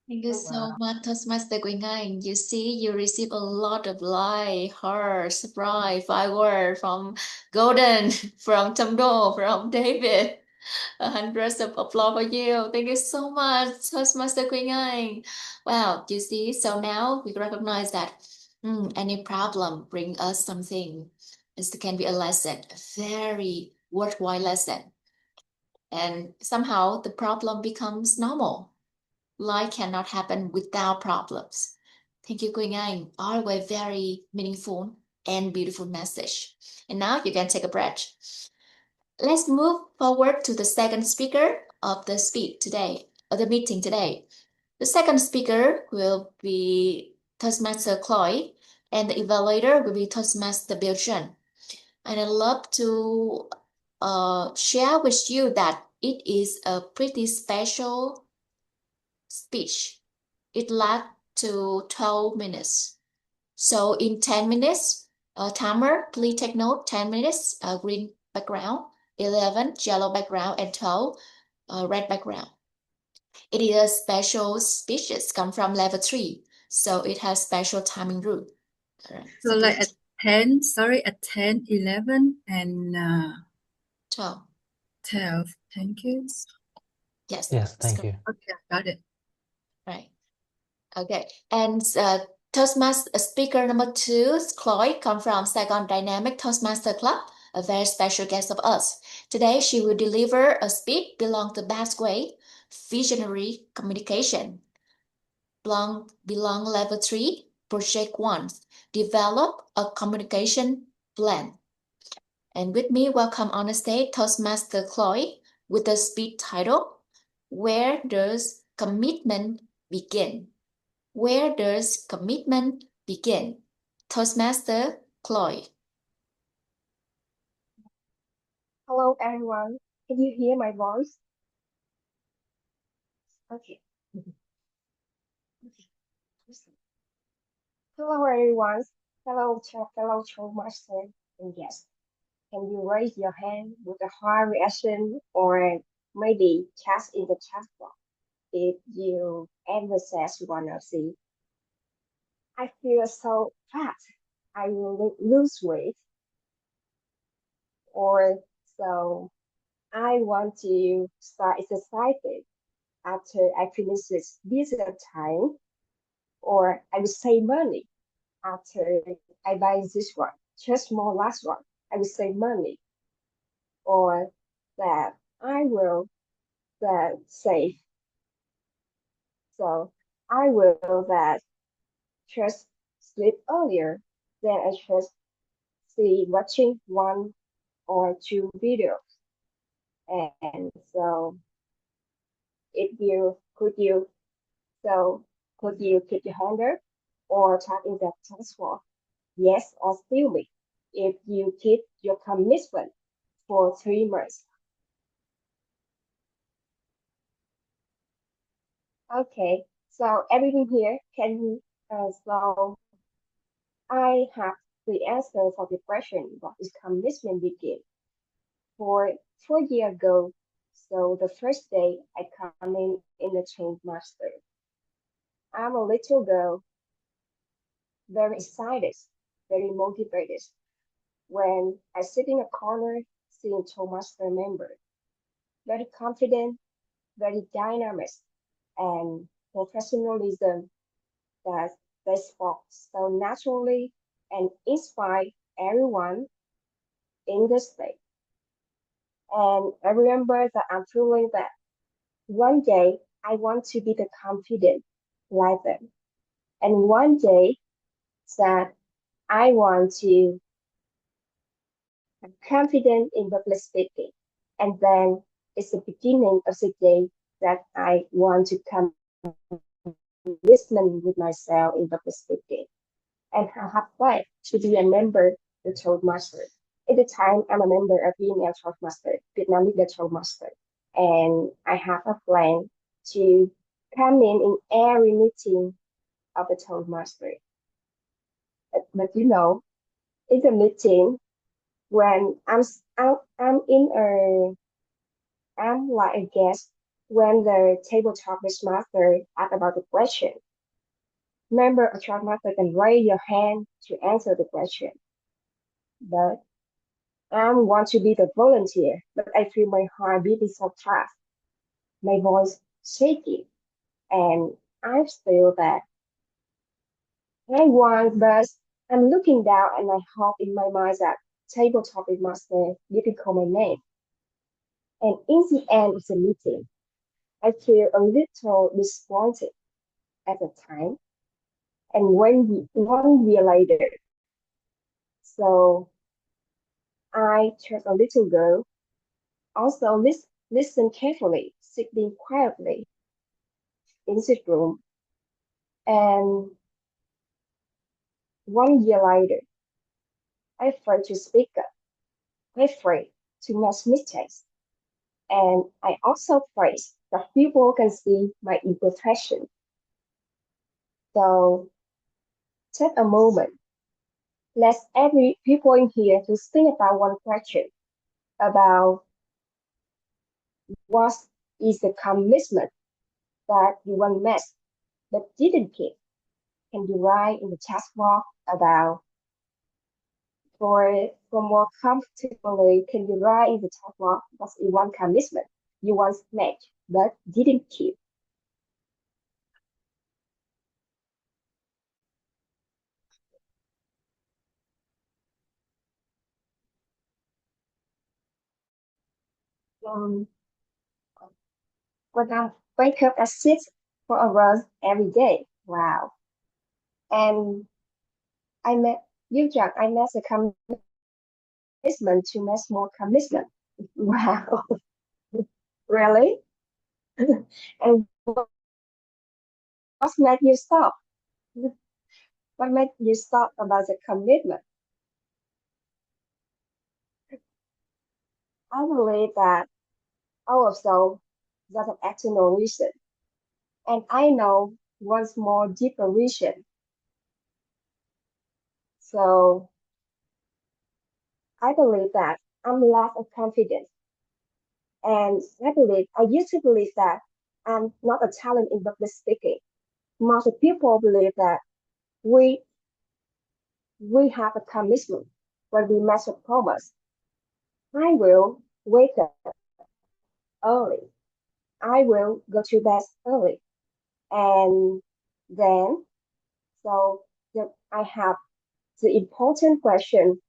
Thank you so much, Toastmaster Quỳnh Anh. You see, you receive a lot of like, heart, surprise, firework from Golden, from Tamdo, from David. Hundreds of applause for you. Thank you so much, Toastmaster Quỳnh Anh. Wow, you see, so now we recognize that any problem bring us something. It can be a lesson, a very worthwhile lesson. And somehow the problem becomes normal. Life cannot happen without problems. Thank you, Quỳnh Anh. Always very meaningful and beautiful message. And now you can take a breath. Let's move forward to the second speaker of the speech today, of the meeting today. The second speaker will be Toastmaster Chloe, and the evaluator will be Toastmaster Belgian. And I'd love to share with you that it is a pretty special speech. It lasts to 12 minutes. So in 10 minutes, timer, please take note, 10 minutes, green background, 11, yellow background, and 12, red background. It is a special speeches come from level 3, so it has special timing rule. All right, So like at 10, sorry, at 10, 11, and 12. 12. Thank you. Yes. Yes, thank you. Okay, got it. Right. Okay. And Toastmaster speaker number 2, Chloe, come from Saigon Dynamic Toastmaster Club, a very special guest of us. Today, she will deliver a speech belong to Basque Visionary Communication. Belong level 3, project 1, develop a communication plan. And with me, welcome on the stage Toastmaster Chloe with the speech title, Where Does Commitment Begin? Where does commitment begin? Toastmaster Chloe. Hello, everyone. Can you hear my voice? Okay. Hello, everyone. Hello, fellow Toastmaster and guests. Can you raise your hand with a high reaction or maybe cast in the chat box if you ever says you wanna see? I feel so fat. I will lose weight. Or so I want to start exercising after I finish this business time, or I will save money after I buy this one, just more last one. I will save money, or that I will save. So I will that just sleep earlier than I just see watching one or two videos. And so if you could you keep your hand up or type in the text box yes or still me if you keep your commitment for 3 months? Okay, so everything here can so I have the answer for the question, what is commitment begin? For 4 years ago, so the first day I come in the change master. I'm a little girl, very excited, very motivated. When I sit in a corner seeing Toastmaster member, very confident, very dynamic, and professionalism that they spoke so naturally and inspired everyone in the state. And I remember that I'm feeling that one day I want to be the confident like them. And one day that I want to have confidence in public speaking. And then is the beginning of the day that I want to come listening with myself in public speaking. And I have planned to be a member of the Toastmaster. At the time, I'm a member of being a Toastmaster, Vietnamese the Toastmaster. And I have a plan to come in every meeting of the Toastmaster. But you know, in the meeting, when I'm in a I'm like a guest when the tabletop master asked about the question. Member of master can raise your hand to answer the question. But I want to be the volunteer, but I feel my heart beating so fast, my voice shaking, and I feel that I want, but I'm looking down and I hope in my mind that tabletop master didn't call my name. And in the end of the meeting, I feel a little disappointed at the time. And 1 year later, so I took a little girl, also listen carefully, sitting quietly in the room. And 1 year later, I afraid to speak up, I afraid to make mistakes. And I also afraid that people can see my imperfection. So take a moment. Let every people in here to think about one question about what is the commitment that you want to make but didn't keep. Can you write in the chat box about for more comfortably? Can you write in the chat box what's the one commitment you once made but didn't keep? Um, when I wake up at 6 for a run every day. Wow. And I met you, Jack. I made a commitment to make more commitment. Wow. Really? And what made you stop? What made you stop about the commitment? I believe that also that's an external reason. And I know one's more deeper reason. So I believe that I'm lack of confidence. And I used to believe that I'm not a talent in public speaking. Most people believe that we we have a commitment when we make a promise. I will wake up early. I will go to bed early. And then, so I have the important question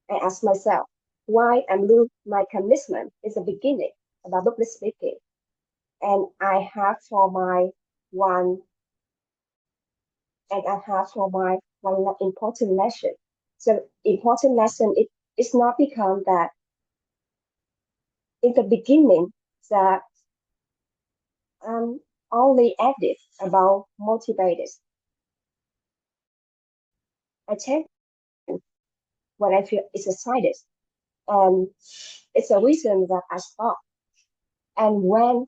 I ask myself, why I'm lose my commitment is the beginning about public speaking. And I have for my one, and I have for my one important lesson. So important lesson, it's not become that in the beginning that I'm only active about motivated. I take when I feel excited. And it's a reason that I stop. And when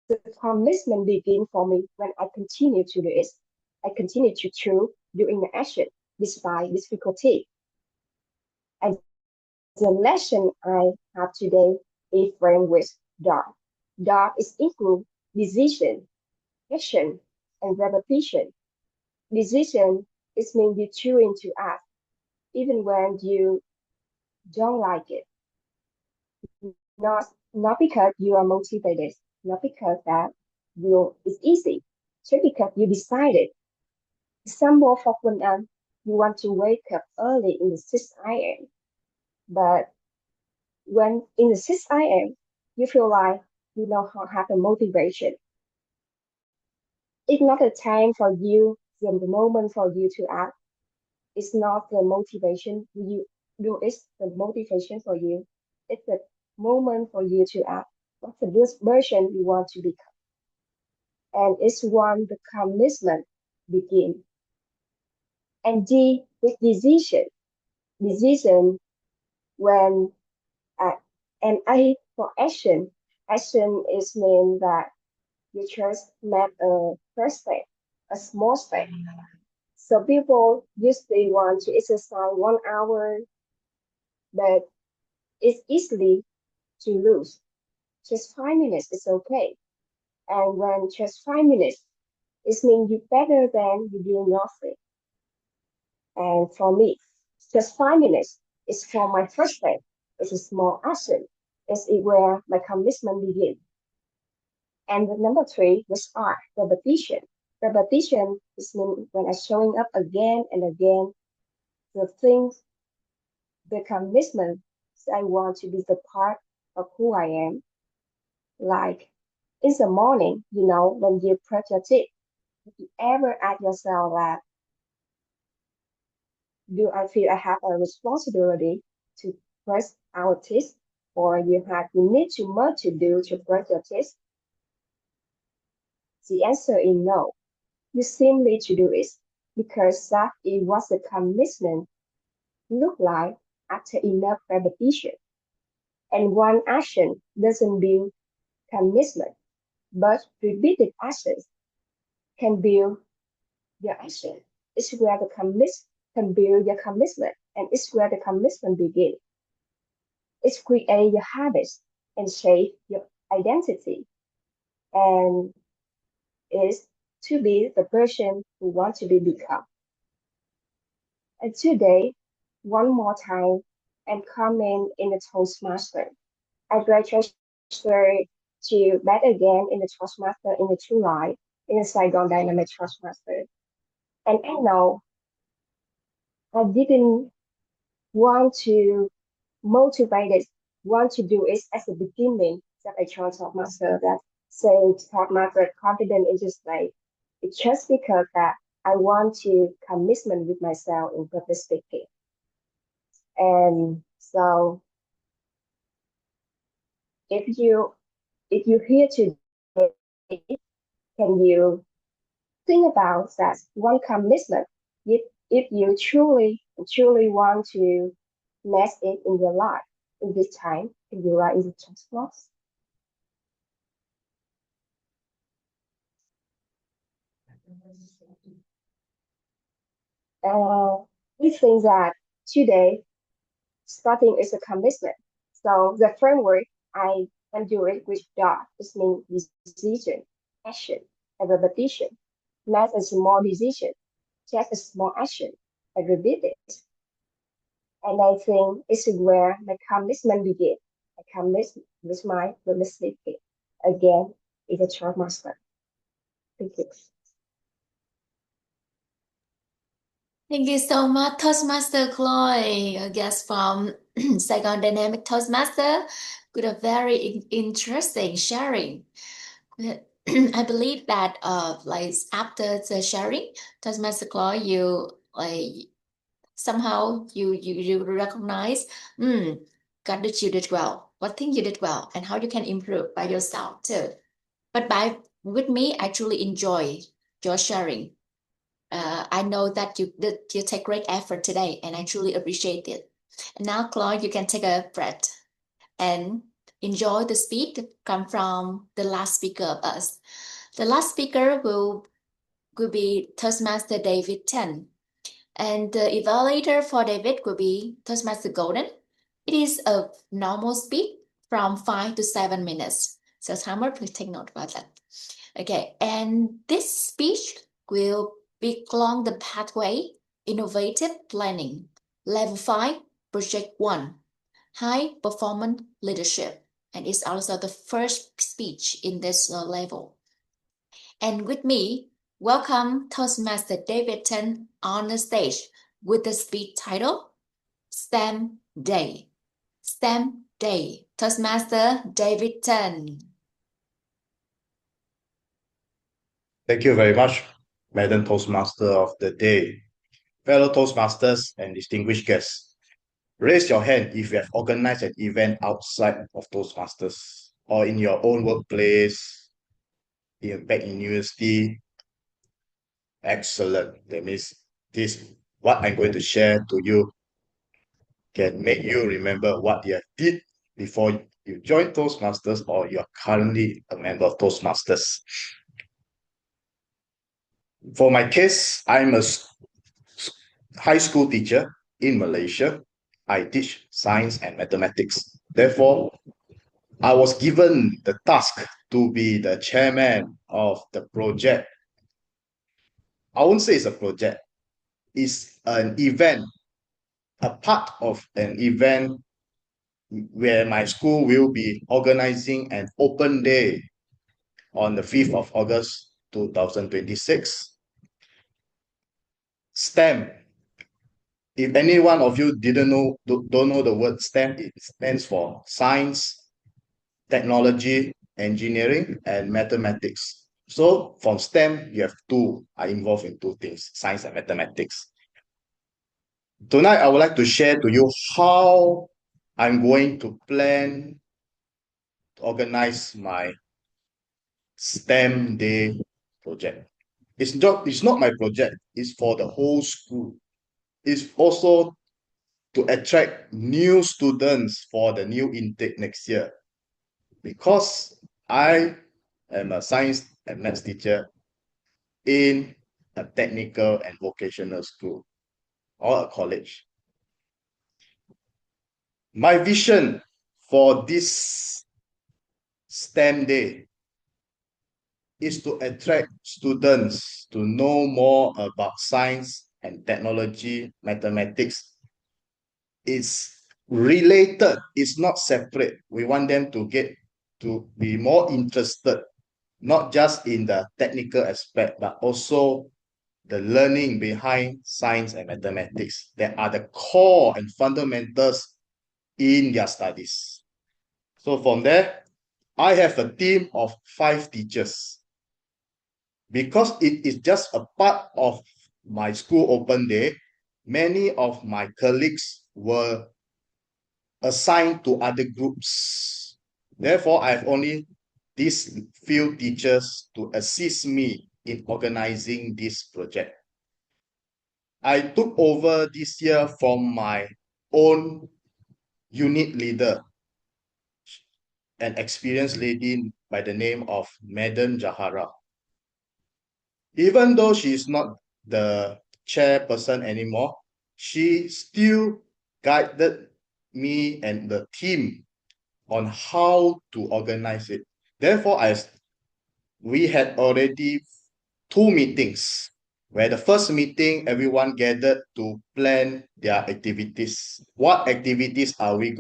the commitment begin for me, when I continue to do it, I continue to choose doing the action despite difficulty. And the lesson I have today is framed with dark. Dark is include decision, action, and repetition. Decision is mean you choosing to act even when you don't like it. Not not because you are motivated, not because that you it's easy, just because you decided. Example for when you want to wake up early in the 6 a.m. But when in the 6 a.m. you feel like you know how have a motivation. It's not a time for you, the moment for you to act. It's not the motivation you do, it's the motivation for you. It's the moment for you to act what's the best version you want to become. And it's when the commitment begin. And D with decision. Decision when and A for action. Action is mean that you just make a first step, a small step. So people usually want to exercise 1 hour, but it's easily to lose. Just 5 minutes is okay. And when just 5 minutes, it means you better than you do nothing. And for me, just 5 minutes is for my first step. It's a small action. It's where my commitment begins. And the number three was R, repetition. Repetition is when I'm showing up again and again, the things, the commitment I want to be the part of who I am. Like in the morning, when you brush your teeth, if you ever ask yourself that, do I feel I have a responsibility to brush our teeth? Or you need too much to do to brush your teeth? The answer is no. You simply to do it because that is what the commitment look like after enough repetition. And one action doesn't build commitment, but repeated actions can build your action. It's where the can build your commitment, and it's where the commitment begins. It's create your habits and shape your identity, and is to be the person who want to be become. And today, one more time, and coming in the Toastmaster. I graduated to back again in the Toastmaster in the July in the Saigon Dynamic Toastmaster. And I know I didn't want to motivate it, want to do it as a beginning that I joined Toastmaster that saying Toastmaster confident is just like it's just because that I want to commitment with myself in public speaking. And so if you hear today, can you think about that one commitment? If you truly want to nest it in your life in this time, can you write in the chat box? We think that today starting is a commitment. So the framework I can do it with dot. This means decision, action, and repetition. Make a small decision, take a small action, and repeat it. And I think it's where my commitment begins. I commit with my realistic again is a short master. Thank you. Thank you so much, Toastmaster Chloe, a guest from Saigon Dynamic Toastmaster, with a very interesting sharing. I believe that like after the sharing, Toastmaster Chloe, you like somehow you recognize, God that you did well, what thing you did well, and how you can improve by yourself too. But with me, I truly enjoy your sharing. I know that you take great effort today, and I truly appreciate it. And now, Claude, you can take a breath and enjoy the speech that come from the last speaker of us. The last speaker will be Toastmaster David 10. And the evaluator for David will be Toastmaster Golden. It is a normal speed from 5 to 7 minutes. So timer, please take note about that. Okay, and this speech will be along the pathway innovative planning, level 5, project 1, high performance leadership. And it's also the first speech in this level. And with me, welcome Toastmaster David Ten on the stage with the speech title, STEM Day. STEM Day. Toastmaster David Ten. Thank you very much, Madam Toastmaster of the Day. fellow Toastmasters and distinguished guests, raise your hand if you have organized an event outside of Toastmasters or in your own workplace, back in university. Excellent. That means this, what I'm going to share to you, can make you remember what you did before you joined Toastmasters or you're currently a member of Toastmasters. For my case, I'm a high school teacher in Malaysia. I teach science and mathematics. Therefore, I was given the task to be the chairman of the project. I won't say it's a project, it's an event, a part of an event where my school will be organizing an open day on the 5th of August 2026. STEM. If any one of you don't know the word STEM, it stands for science, technology, engineering, and mathematics. So from STEM, you have two are involved in two things, science and mathematics. Tonight, I would like to share to you how I'm going to plan to organize my STEM Day project. It's not my project, it's for the whole school. It's also to attract new students for the new intake next year. Because I am a science and maths teacher in a technical and vocational school or a college. My vision for this STEM Day is to attract students to know more about science and technology, mathematics. It's related, it's not separate. We want them to get to be more interested, not just in the technical aspect, but also the learning behind science and mathematics that are the core and fundamentals in their studies. So from there, I have a team of 5 teachers. Because it is just a part of my school open day, many of my colleagues were assigned to other groups. Therefore, I have only these few teachers to assist me in organizing this project. I took over this year from my own unit leader, an experienced lady by the name of Madam Jahara. Even though she is not the chairperson anymore, she still guided me and the team on how to organize it. Therefore, we had already 2 meetings, where the first meeting, everyone gathered to plan their activities. What activities are we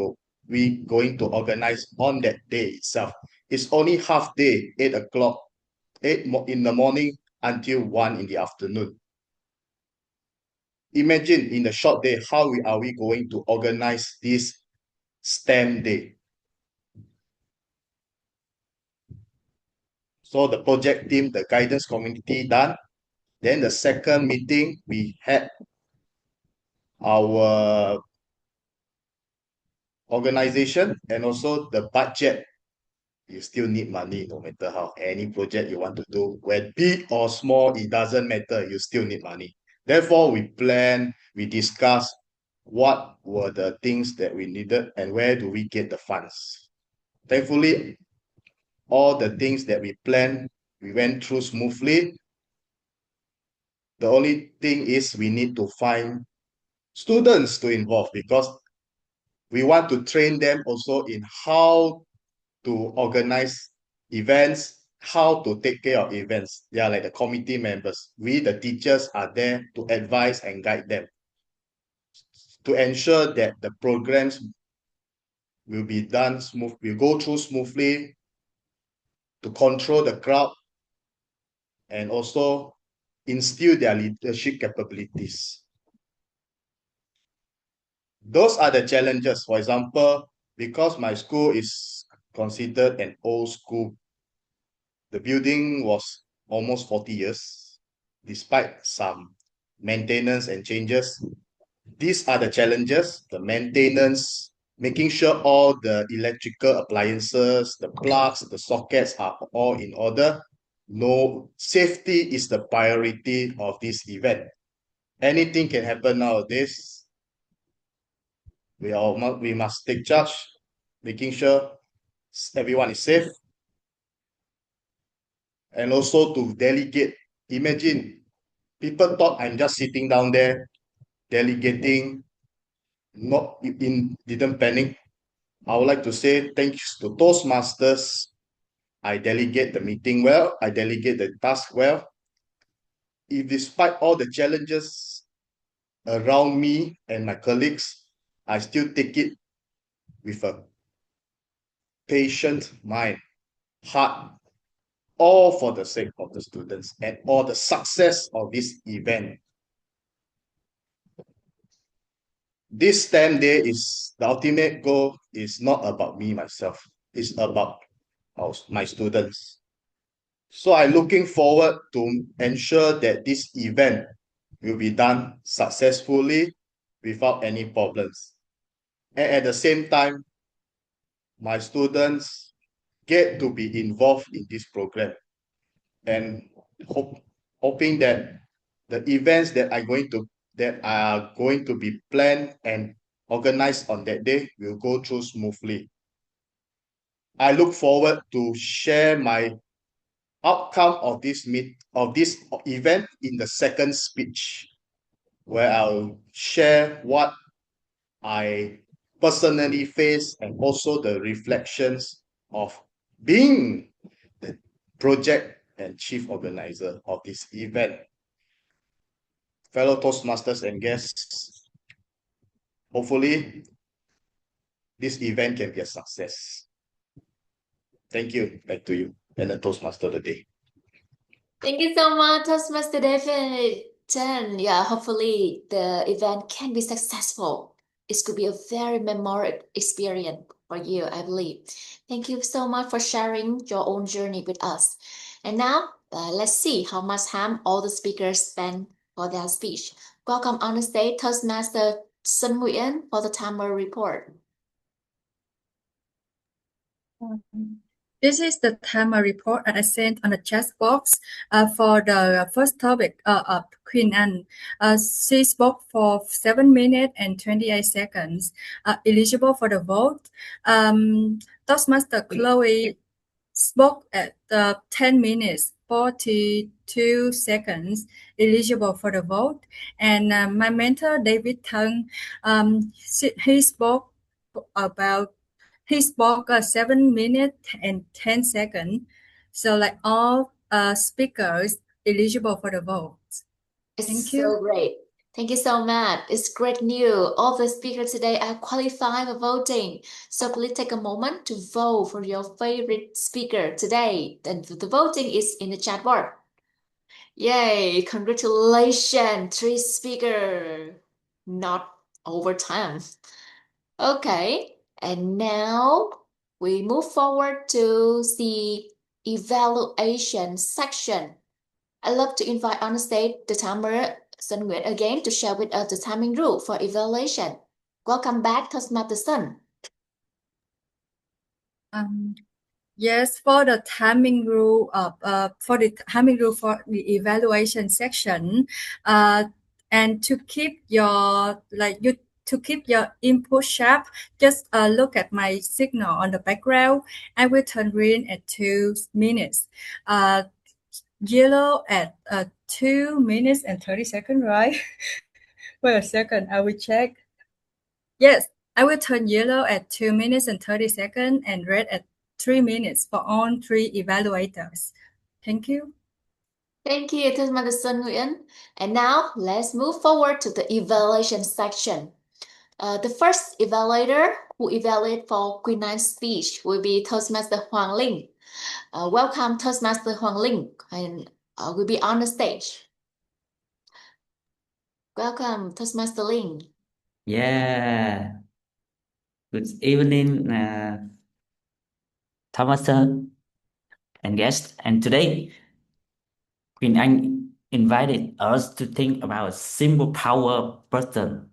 going to organize on that day itself? It's only half day, 8 o'clock, 8 in the morning until 1 in the afternoon. Imagine in the short day, how are we going to organize this STEM day? So the project team, the guidance community done. Then the second meeting, we had our organization and also the budget. You still need money no matter how. Any project you want to do, whether big or small, it doesn't matter. You still need money. Therefore, we plan, we discuss what were the things that we needed and where do we get the funds. Thankfully, all the things that we planned, we went through smoothly. The only thing is we need to find students to involve because we want to train them also in how to organize events, how to take care of events. They are like the committee members. We, the teachers, are there to advise and guide them to ensure that the programs will be done smooth, will go through smoothly, to control the crowd, and also instill their leadership capabilities. Those are the challenges. For example, because my school is considered an old school, the building was almost 40 years, despite some maintenance and changes. These are the challenges, the maintenance, making sure all the electrical appliances, the plugs, the sockets are all in order. No, safety is the priority of this event. Anything can happen nowadays. We must take charge, making sure everyone is safe, and also to delegate. Imagine people thought I'm just sitting down there delegating, not in didn't panic. I would like to say thanks to Toastmasters. I delegate the meeting well, I delegate the task well. If despite all the challenges around me and my colleagues, I still take it with a patient mind, heart, all for the sake of the students and all the success of this event. This STEM day is the ultimate goal is not about me myself. It's about my students. So I'm looking forward to ensure that this event will be done successfully without any problems. And at the same time, my students get to be involved in this program and hoping that the events that are going to be planned and organized on that day will go through smoothly. I look forward to share my outcome of this event in the second speech, where I'll share what I personally face and also the reflections of being the project and chief organizer of this event. Fellow Toastmasters and guests, hopefully this event can be a success. Thank you. Back to you and the Toastmaster of the day. Thank you so much, Toastmaster David. And yeah, hopefully the event can be successful. It could be a very memorable experience for you, I believe. Thank you so much for sharing your own journey with us. And now, let's see how much time all the speakers spent for their speech. Welcome on the stage, Toastmaster Sun Nguyen for the timer report. This is the timer report that I sent on the chat box for the first topic of Queen Anne. She spoke for 7 minutes and 28 seconds, eligible for the vote. Toastmaster Chloe spoke at 10 minutes, 42 seconds, eligible for the vote. And my mentor, David Tang, he spoke 7 minutes and 10 seconds. So like all speakers eligible for the vote. Thank you. So great. Thank you so much. It's great news. All the speakers today are qualified for voting. So please take a moment to vote for your favorite speaker today. And the voting is in the chat board. Yay! Congratulations, 3 speakers. Not over time. Okay, and now we move forward to the evaluation section. I'd love to invite on stage the timer Sun Nguyễn again to share with us the timing rule for evaluation. Welcome back, Toastmaster Sun. Yes, for the timing rule for the evaluation section, and to keep your input sharp, just look at my signal on the background. I will turn green at 2 minutes. Yellow at 2 minutes and 30 seconds, right? Wait a second, I will check. Yes, I will turn yellow at 2 minutes and 30 seconds and red at 3 minutes for all 3 evaluators. Thank you. Thank you, Toastmaster Sun Nguyễn. And now let's move forward to the evaluation section. The first evaluator who evaluates for Queen Anne's speech will be Toastmaster Hoàng Linh. Welcome, Toastmaster Hoàng Linh, and will be on the stage. Welcome, Toastmaster Linh. Yeah. Good evening, Thomas and guests. And today, Queen Anh invited us to think about a simple power button.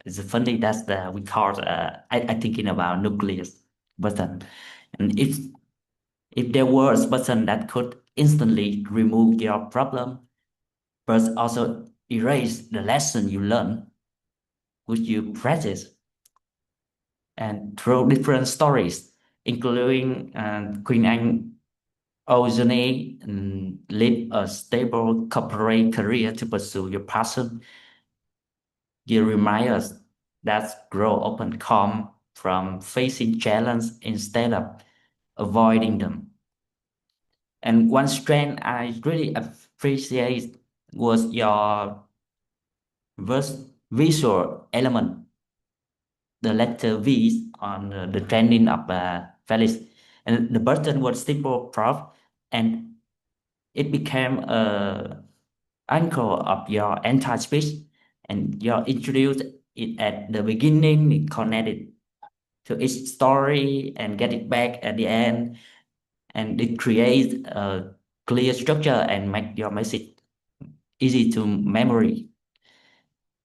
It's funny that we call I thinking about nucleus button, and if there was a button that could instantly remove your problem, but also erase the lesson you learned, would you practice? And through different stories, including Queen Anne Ozone live a stable corporate career to pursue your passion. You remind us that grow open calm from facing challenge instead of avoiding them. And one strength I really appreciate was your visual element, the letter V on the trending of Felix. And the button was simple prop, and it became a anchor of your entire speech. And you introduced it at the beginning, it connected to each story and get it back at the end. And it creates a clear structure and make your message easy to memory.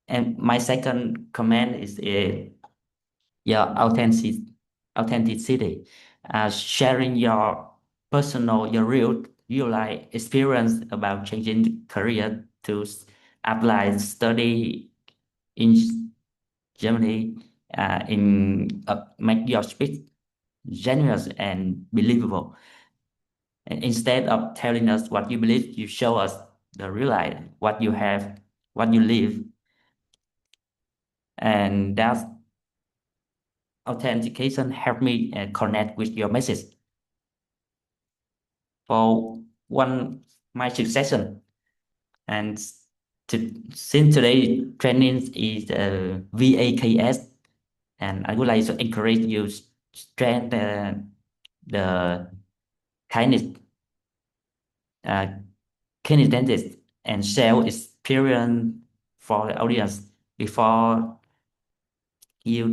And my second comment is your authenticity, sharing your personal, your real life experience about changing career to apply study in Germany, make your speech genuine and believable. And instead of telling us what you believe, you show us the real life, what you have, what you live, and that authentication helped me connect with your message. For my suggestion, and since today training is VAKS, and I would like to encourage you to strengthen the kindness, uh, kinesthetic, and self experience for the audience before you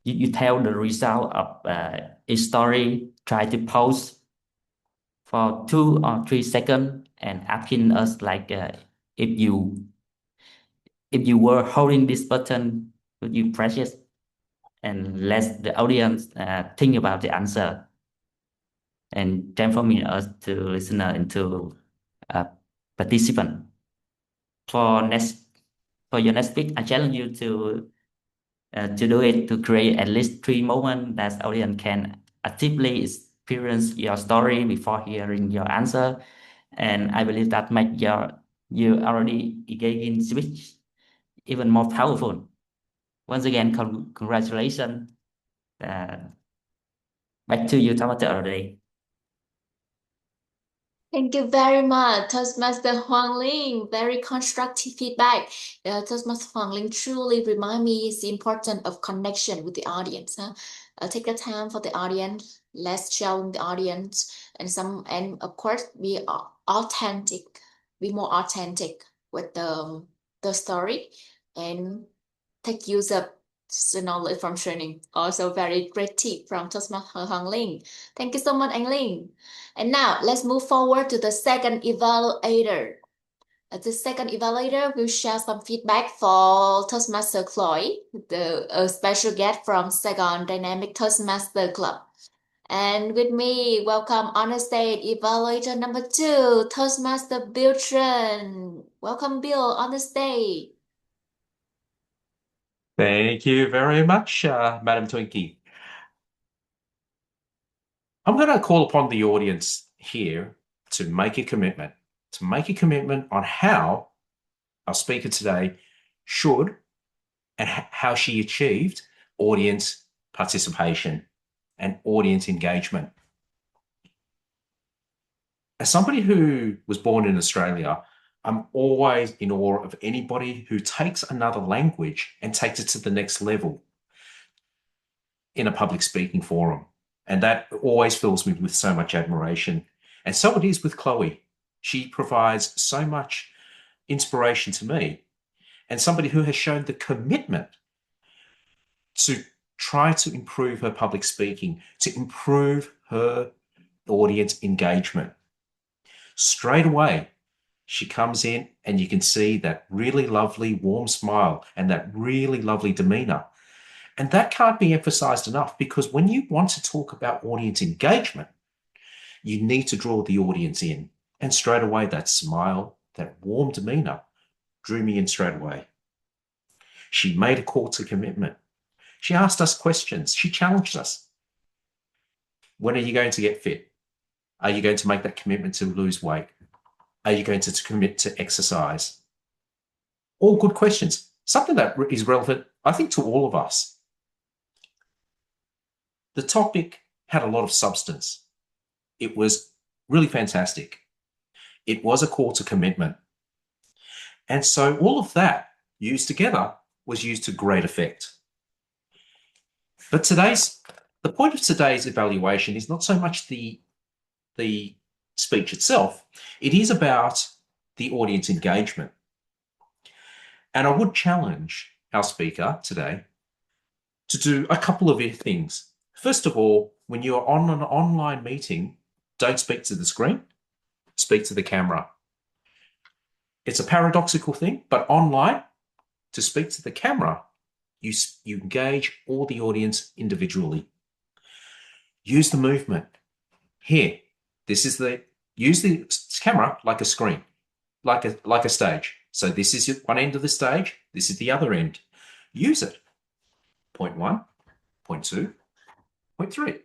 you tell the result of a story. Try to pause for 2 or 3 seconds and asking us like if you were holding this button, would you press it? And let the audience think about the answer and transforming us to listener into a participant. For your next speech, I challenge you to do it, to create at least 3 moments that audience can actively experience your story before hearing your answer. And I believe that make you already engaging speech even more powerful. Once again, congratulations. Uh, Back to you, Tomato today. Thank you very much, Toastmaster Huang Ling. Very constructive feedback. Toastmaster Huang Ling truly remind me the importance of connection with the audience. Huh? Take the time for the audience. Let's show the audience, and of course be authentic. Be more authentic with the story, and take use of the knowledge from training. Also very great tip from Toastmaster Huang Ling. Thank you so much, Anh Ling. And now let's move forward to the second evaluator. The second evaluator will share some feedback for Toastmaster Chloe, a special guest from Saigon Dynamic Toastmaster Club. And with me, welcome on the stage evaluator number 2, Toastmaster Bill Trân. Welcome, Bill, on the stage. Thank you very much, Madam Twinkie. I'm going to call upon the audience here to make a commitment, on how our speaker today should and how she achieved audience participation and audience engagement. As somebody who was born in Australia, I'm always in awe of anybody who takes another language and takes it to the next level in a public speaking forum. And that always fills me with so much admiration. And so it is with Chloe. She provides so much inspiration to me, and somebody who has shown the commitment to try to improve her public speaking, to improve her audience engagement. straight away, she comes in and you can see that really lovely warm smile and that really lovely demeanor. And that can't be emphasized enough, because when you want to talk about audience engagement, you need to draw the audience in. And straight away, that smile, that warm demeanor drew me in straight away. She made a call to commitment. She asked us questions. She challenged us. When are you going to get fit? Are you going to make that commitment to lose weight? Are you going to commit to exercise? All good questions. Something that is relevant, I think, to all of us. The topic had a lot of substance. It was really fantastic. It was a call to commitment. And so all of that used together was used to great effect. But the point of today's evaluation is not so much the speech itself. It is about the audience engagement. And I would challenge our speaker today to do a couple of things. First of all, when you're on an online meeting, don't speak to the screen, speak to the camera. It's a paradoxical thing, but online, to speak to the camera, you engage all the audience individually. Use the movement. Here, use the camera like a screen, like a stage. So this is one end of the stage, this is the other end. Use it. Point 1, point 2, point 3.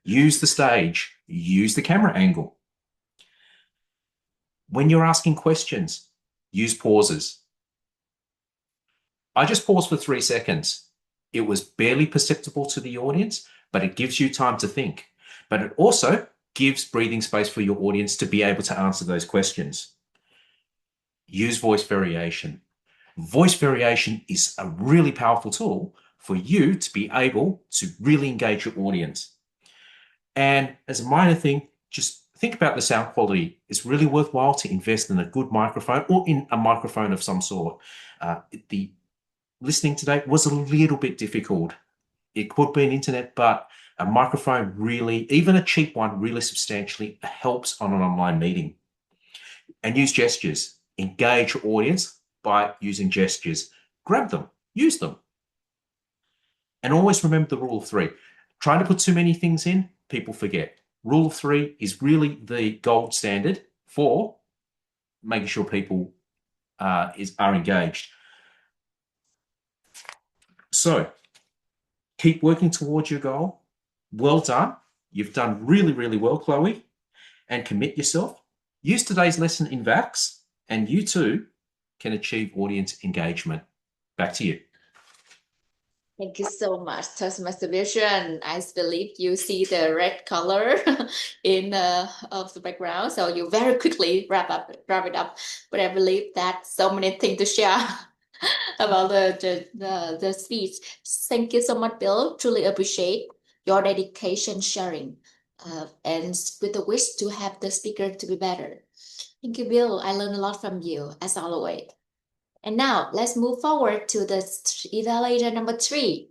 Use the stage, use the camera angle. When you're asking questions, use pauses. I just paused for 3 seconds. It was barely perceptible to the audience, but it gives you time to think. But it also gives breathing space for your audience to be able to answer those questions. Use voice variation. Voice variation is a really powerful tool for you to be able to really engage your audience. And as a minor thing, just think about the sound quality. It's really worthwhile to invest in a good microphone, or in a microphone of some sort. The listening today was a little bit difficult. It could be an internet, but a microphone really, even a cheap one, really substantially helps on an online meeting. And use gestures. Engage your audience by using gestures. Grab them, use them. And always remember the rule of 3. Trying to put too many things in, people forget. Rule of 3 is really the gold standard for making sure people are engaged. So keep working towards your goal. Well done. You've done really, really well, Chloe. And commit yourself. Use today's lesson in VAX, and you too can achieve audience engagement. Back to you. Thank you so much, Toastmaster Vision. I believe you see the red color in of the background, so you very quickly wrap it up. But I believe that so many things to share about the speech. Thank you so much, Bill. Truly appreciate your dedication sharing, and with the wish to have the speaker to be better. Thank you, Bill. I learned a lot from you, as always. And now let's move forward to the evaluator number 3.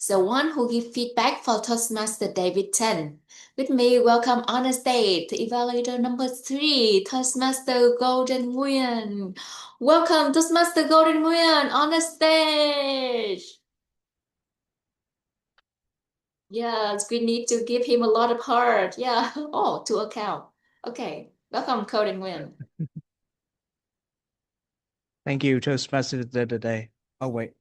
The one who give feedback for Toastmaster David 10. With me, welcome on the stage to evaluator number 3, Toastmaster Golden Nguyen. Welcome, Toastmaster Golden Nguyen, on the stage. Yes, we need to give him a lot of heart. Yeah. Oh, to account. Okay. Welcome, Golden Nguyen. Thank you, Toastmasters today. Oh, wait.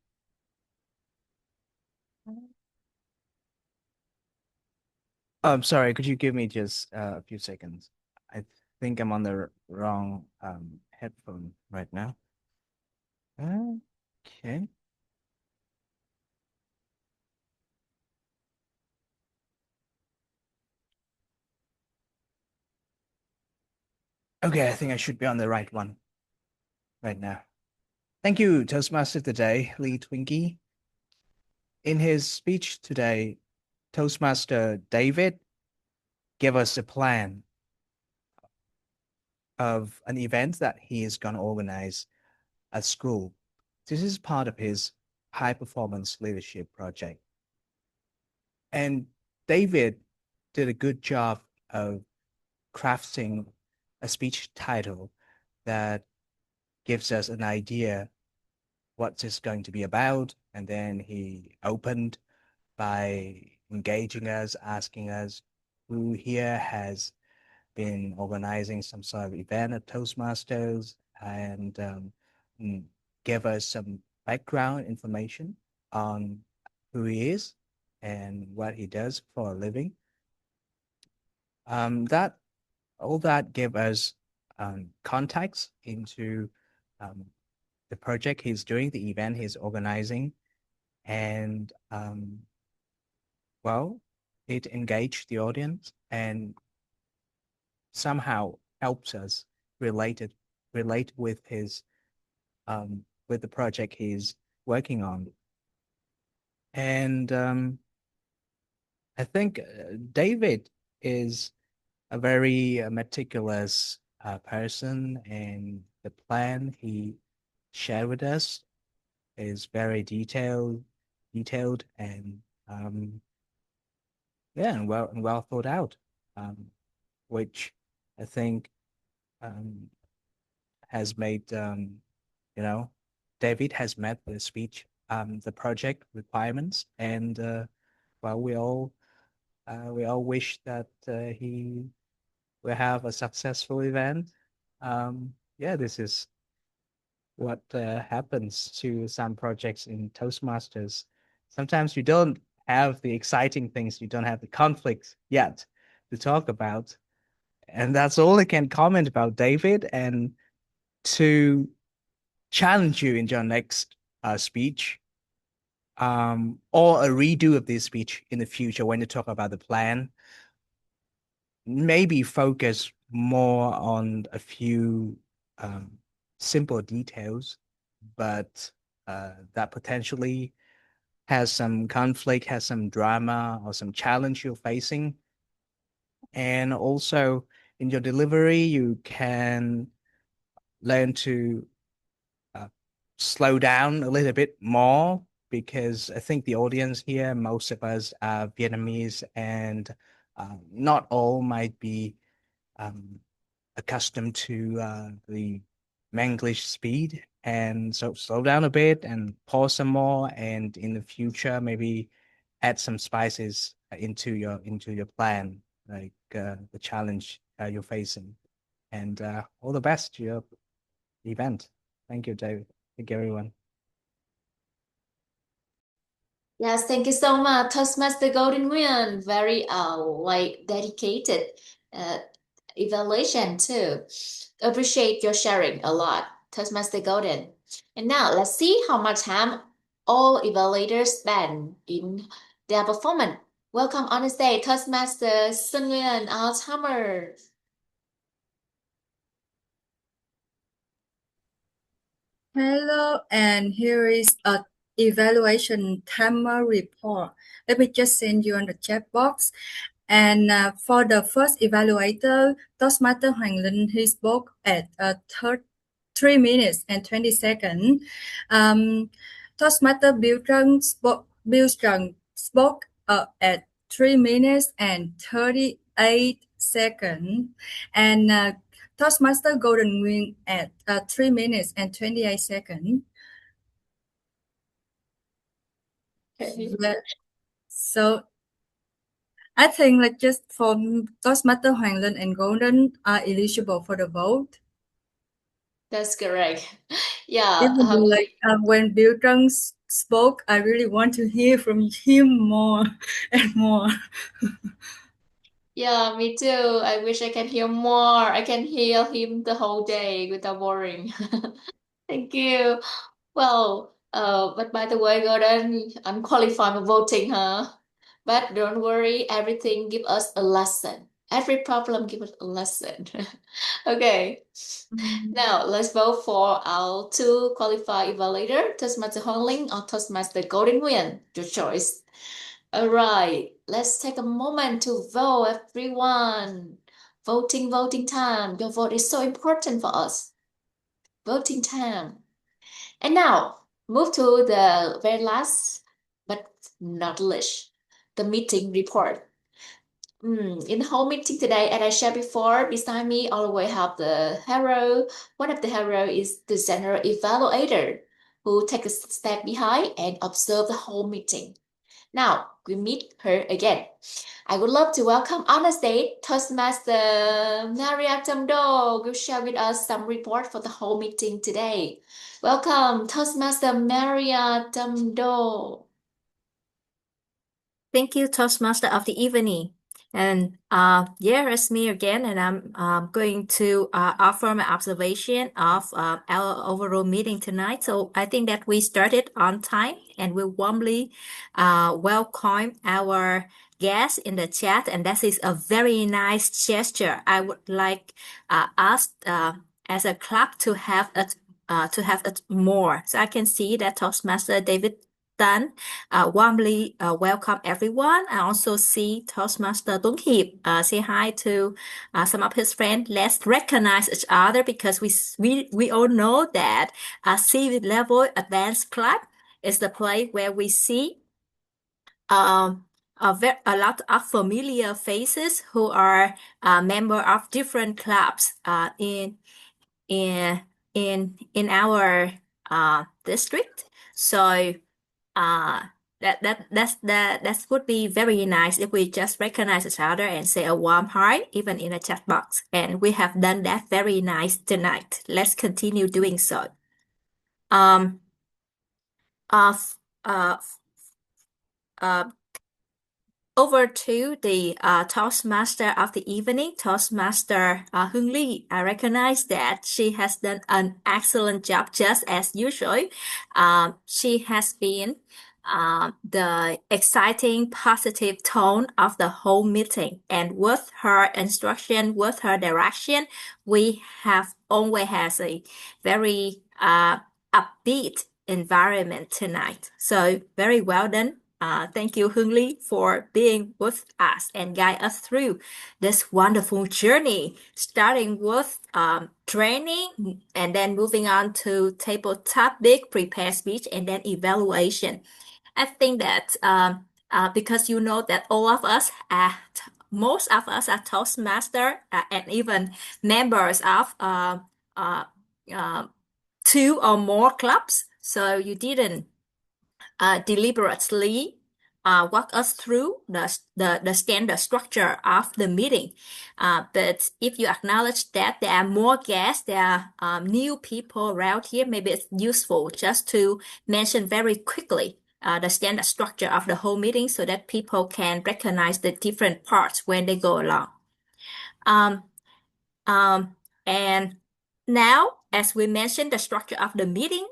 I'm sorry, could you give me just a few seconds? I think I'm on the wrong headphone right now. Okay. Okay, I think I should be on the right one right now. Thank you, Toastmaster today, Lee Twinkie. In his speech today, Toastmaster David gave us a plan of an event that he is going to organize at school. This is part of his high performance leadership project. And David did a good job of crafting a speech title that gives us an idea what it's going to be about, and then he opened by engaging us, asking us who here has been organizing some sort of event at Toastmasters, and give us some background information on who he is and what he does for a living. That all that gave us context into the project he's doing, the event he's organizing, and well, it engaged the audience and somehow helps us relate with his with the project he's working on. And I think David is a very meticulous person, and the plan he shared with us is very detailed and yeah, and well thought out, which I think has made you know, David has met the speech the project requirements, and well, we all wish that he will have a successful event. Yeah, this is what happens to some projects in Toastmasters. Sometimes you don't have the exciting things, you don't have the conflicts yet to talk about. And that's all I can comment about David. And to challenge you in your next speech, or a redo of this speech in the future when you talk about the plan, maybe focus more on a few simple details, but that potentially has some conflict, has some drama, or some challenge you're facing. And also in your delivery, you can learn to slow down a little bit more, because I think the audience here, most of us are Vietnamese, and not all might be accustomed to the Manglish speed. And so slow down a bit and pause some more, and in the future maybe add some spices into your plan, like the challenge you're facing. And all the best to your event. Thank you, David. Thank you, everyone. Yes, thank you so much, Toastmaster Golden Wheel. Very like dedicated uh, evaluation too. Appreciate your sharing a lot, Toastmaster Golden. And now let's see how much time all evaluators spend in their performance. Welcome on the stage, Toastmaster Sun Nguyen Alzheimer. Hello, and here is a evaluation timer report. Let me just send you on the chat box. And for the first evaluator, Toastmaster Hoàng Linh, he spoke at 3 minutes and 20 seconds. Toastmaster Bill Trần spoke at 3 minutes and 38 seconds. And Toastmaster Golden Wing at 3 minutes and 28 seconds. So I think like just for Toastmaster Hoàng Linh and Golden are eligible for the vote. That's correct. Yeah. Even though, like when Bill Trần spoke, I really want to hear from him more and more. Yeah, me too. I wish I can hear more. I can hear him the whole day without boring. Thank you. Well, but by the way, Gordon, unqualified for voting, huh? But don't worry, everything give us a lesson. Every problem give us a lesson. Okay. Now let's vote for our two qualified evaluator, Toastmaster Hong Ling or Toastmaster Golden Nguyen. Your choice. All right, let's take a moment to vote, everyone. Voting time. Your vote is so important for us. Voting time. And now, move to the very last, but not least, the meeting report. In the whole meeting today, as I shared before, beside me all the way have the hero. One of the hero is the general evaluator who take a step behind and observe the whole meeting. Now we meet her again. I would love to welcome on the stage Toastmaster Maria Tamdo will share with us some report for the whole meeting today. Welcome, Toastmaster Maria Tamdo. Thank you, Toastmaster of the evening. And yeah, it's me again, and I'm going to offer my observation of our overall meeting tonight. So I think that we started on time, and we warmly welcome our guests in the chat, and that is a very nice gesture. I would like us as a club to have it more. So I can see that Toastmaster David Tan warmly welcome everyone. I also see Toastmaster Tuấn Hiệp say hi to some of his friends. Let's recognize each other because we all know that C-level advanced club is the place where we see a lot of familiar faces who are member of different clubs in our district. So that would be very nice if we just recognize each other and say a warm hi, even in a chat box. And we have done that very nice tonight. Let's continue doing so. Over to the Toastmaster of the evening, Toastmaster Hương Ly. I recognize that she has done an excellent job, just as usual. She has been the exciting, positive tone of the whole meeting. And with her instruction, with her direction, we have always has a very upbeat environment tonight. So very well done. Thank you, Hương Ly, for being with us and guide us through this wonderful journey, starting with training and then moving on to table topic, prepare speech, and then evaluation. I think that because you know that most of us are Toastmaster and even members of 2 or more clubs, so you didn't deliberately walk us through the standard structure of the meeting. But if you acknowledge that there are more guests, there are new people around here, maybe it's useful just to mention very quickly the standard structure of the whole meeting so that people can recognize the different parts when they go along. And now, as we mentioned the structure of the meeting,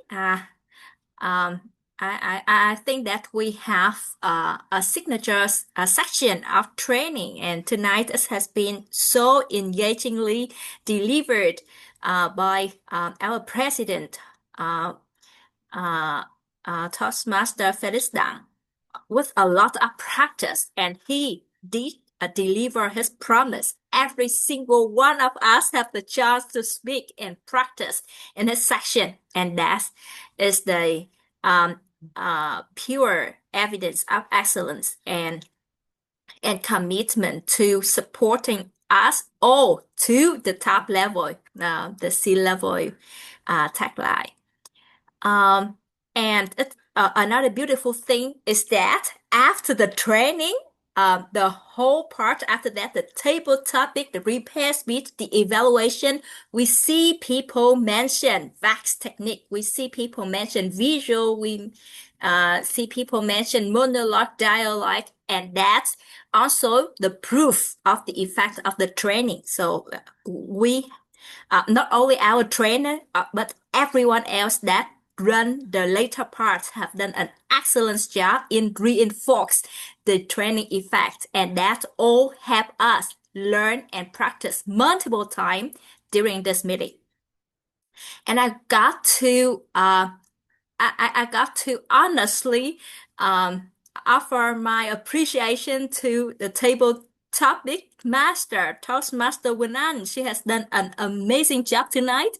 I think that we have a signature section of training, and tonight it has been so engagingly delivered by our president, Toastmaster Felix Dang, with a lot of practice, and he did deliver his promise. Every single one of us have the chance to speak and practice in his section, and that is the pure evidence of excellence and commitment to supporting us all to the top level, the C-level tagline. And another beautiful thing is that after the training, the whole part after that, the table topic, the repair speech, the evaluation, we see people mention VAX technique. We see people mention visual. We see people mention monologue, dialogue, and that's also the proof of the effect of the training. So we, not only our trainer, but everyone else that run the later parts have done an excellent job in reinforce the training effect, and that all help us learn and practice multiple times during this meeting. And I got to honestly offer my appreciation to the table topic master, Toastmaster Winan. She has done an amazing job tonight.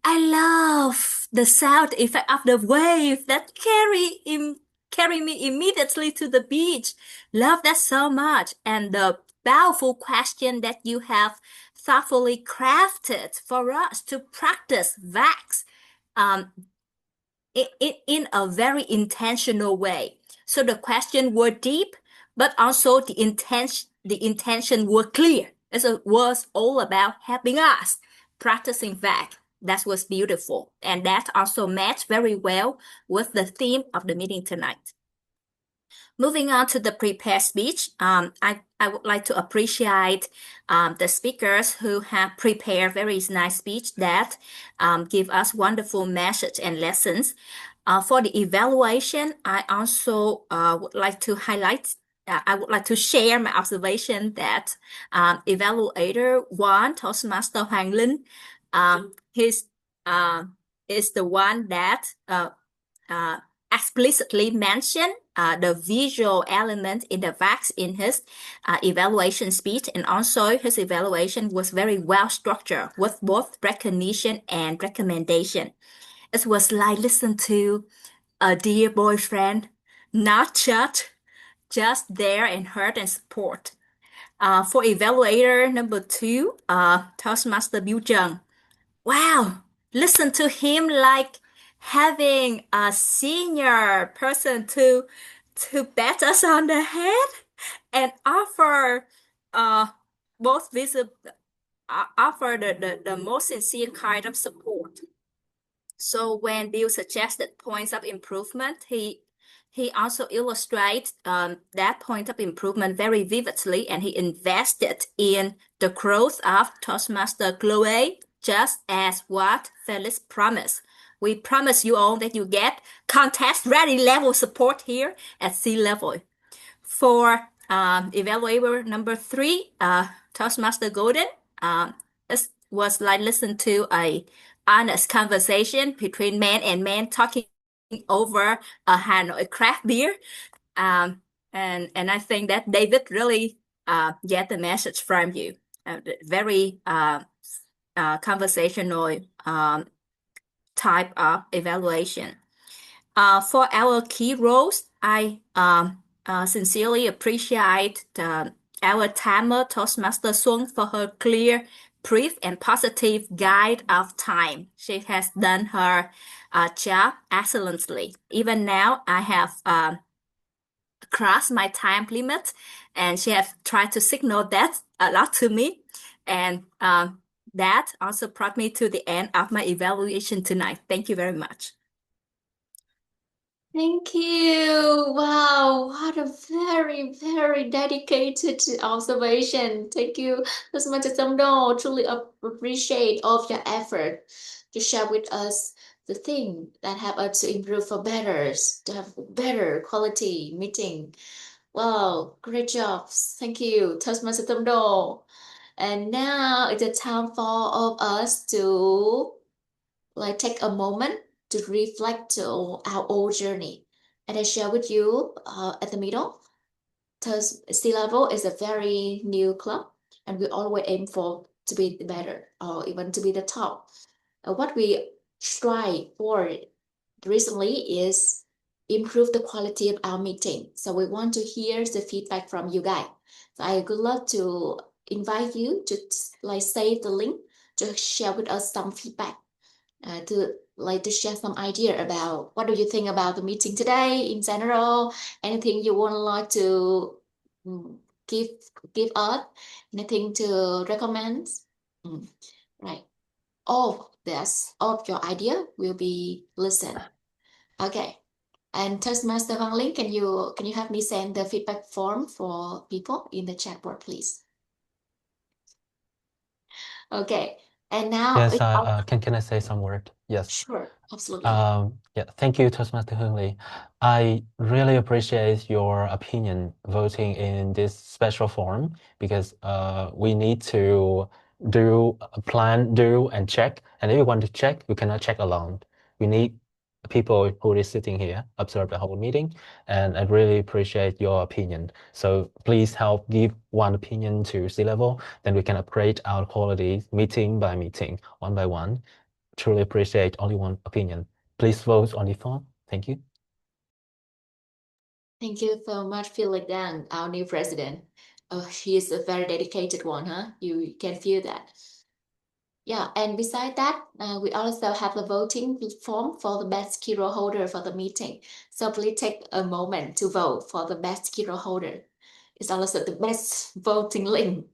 I love the sound effect of the wave that carry me immediately to the beach. Love that so much. And the powerful question that you have thoughtfully crafted for us to practice VAX in a very intentional way. So the question were deep, but also the intention were clear. It was all about helping us practicing VAX. That was beautiful, and that also matched very well with the theme of the meeting tonight. Moving on to the prepared speech, I would like to appreciate the speakers who have prepared very nice speech that give us wonderful message and lessons. For the evaluation, I also would like to highlight. I would like to share my observation that evaluator one, Toastmaster Hoàng Linh, his is the one that explicitly mentioned the visual element in the VAX in his evaluation speech, and also his evaluation was very well structured with both recognition and recommendation. It was like listen to a dear boyfriend, not just there and heard and support. For evaluator number 2, Toastmaster Bill Trần. Wow, listen to him like having a senior person to pat us on the head and offer both offer the most sincere kind of support. So when Bill suggested points of improvement, he also illustrates that point of improvement very vividly, and he invested in the growth of Toastmaster Chloe, just as what Felix promised. We promise you all that you get contest-ready level support here at sea level. For evaluator number 3, Toastmaster Golden, it was like listen to a honest conversation between man and man talking over a Hanoi craft beer. And I think that David really get the message from you. Very conversational type of evaluation. For our key roles, I sincerely appreciate our timer Toastmaster Xuân for her clear, brief, and positive guide of time. She has done her job excellently. Even now, I have crossed my time limit, and she has tried to signal that a lot to me. And that also brought me to the end of my evaluation tonight. Thank you very much. Thank you. Wow, what a very, very dedicated observation. Thank you so much, Samdo. Truly appreciate all of your effort to share with us the thing that help us to improve for better, to have better quality meeting. Wow, great job. Thank you, Toastmaster Samdo. And now it's the time for all of us to take a moment to reflect on our own journey. And I share with you at the middle, because Sea Level is a very new club, and we always aim for to be better or even to be the top. What we strive for recently is improve the quality of our meeting. So we want to hear the feedback from you guys. So I would love to invite you to save the link to share with us some feedback. To share some idea about what do you think about the meeting today in general, anything you want like to give us, anything to recommend. Right, all of your idea will be listened. Okay, and Toastmaster Hoàng Linh, can you have me send the feedback form for people in the chat board, please? Okay. And now Yes, can I say some word? Yes. Sure, absolutely. Yeah, thank you, Toastmaster Hương Lee. I really appreciate your opinion voting in this special forum, because we need to plan, do, and check. And if you want to check, you cannot check alone. We need people who is sitting here observe the whole meeting, and I really appreciate your opinion. So please help give one opinion to Sea Level, then we can upgrade our quality meeting by meeting, one by one. Truly appreciate only one opinion. Please vote on the form. Thank you. Thank you so much, Felix Dan, our new president. he is a very dedicated one, huh? You can feel that. Yeah, and beside that, we also have a voting form for the best key role holder for the meeting. So please take a moment to vote for the best key role holder. It's also the best voting link.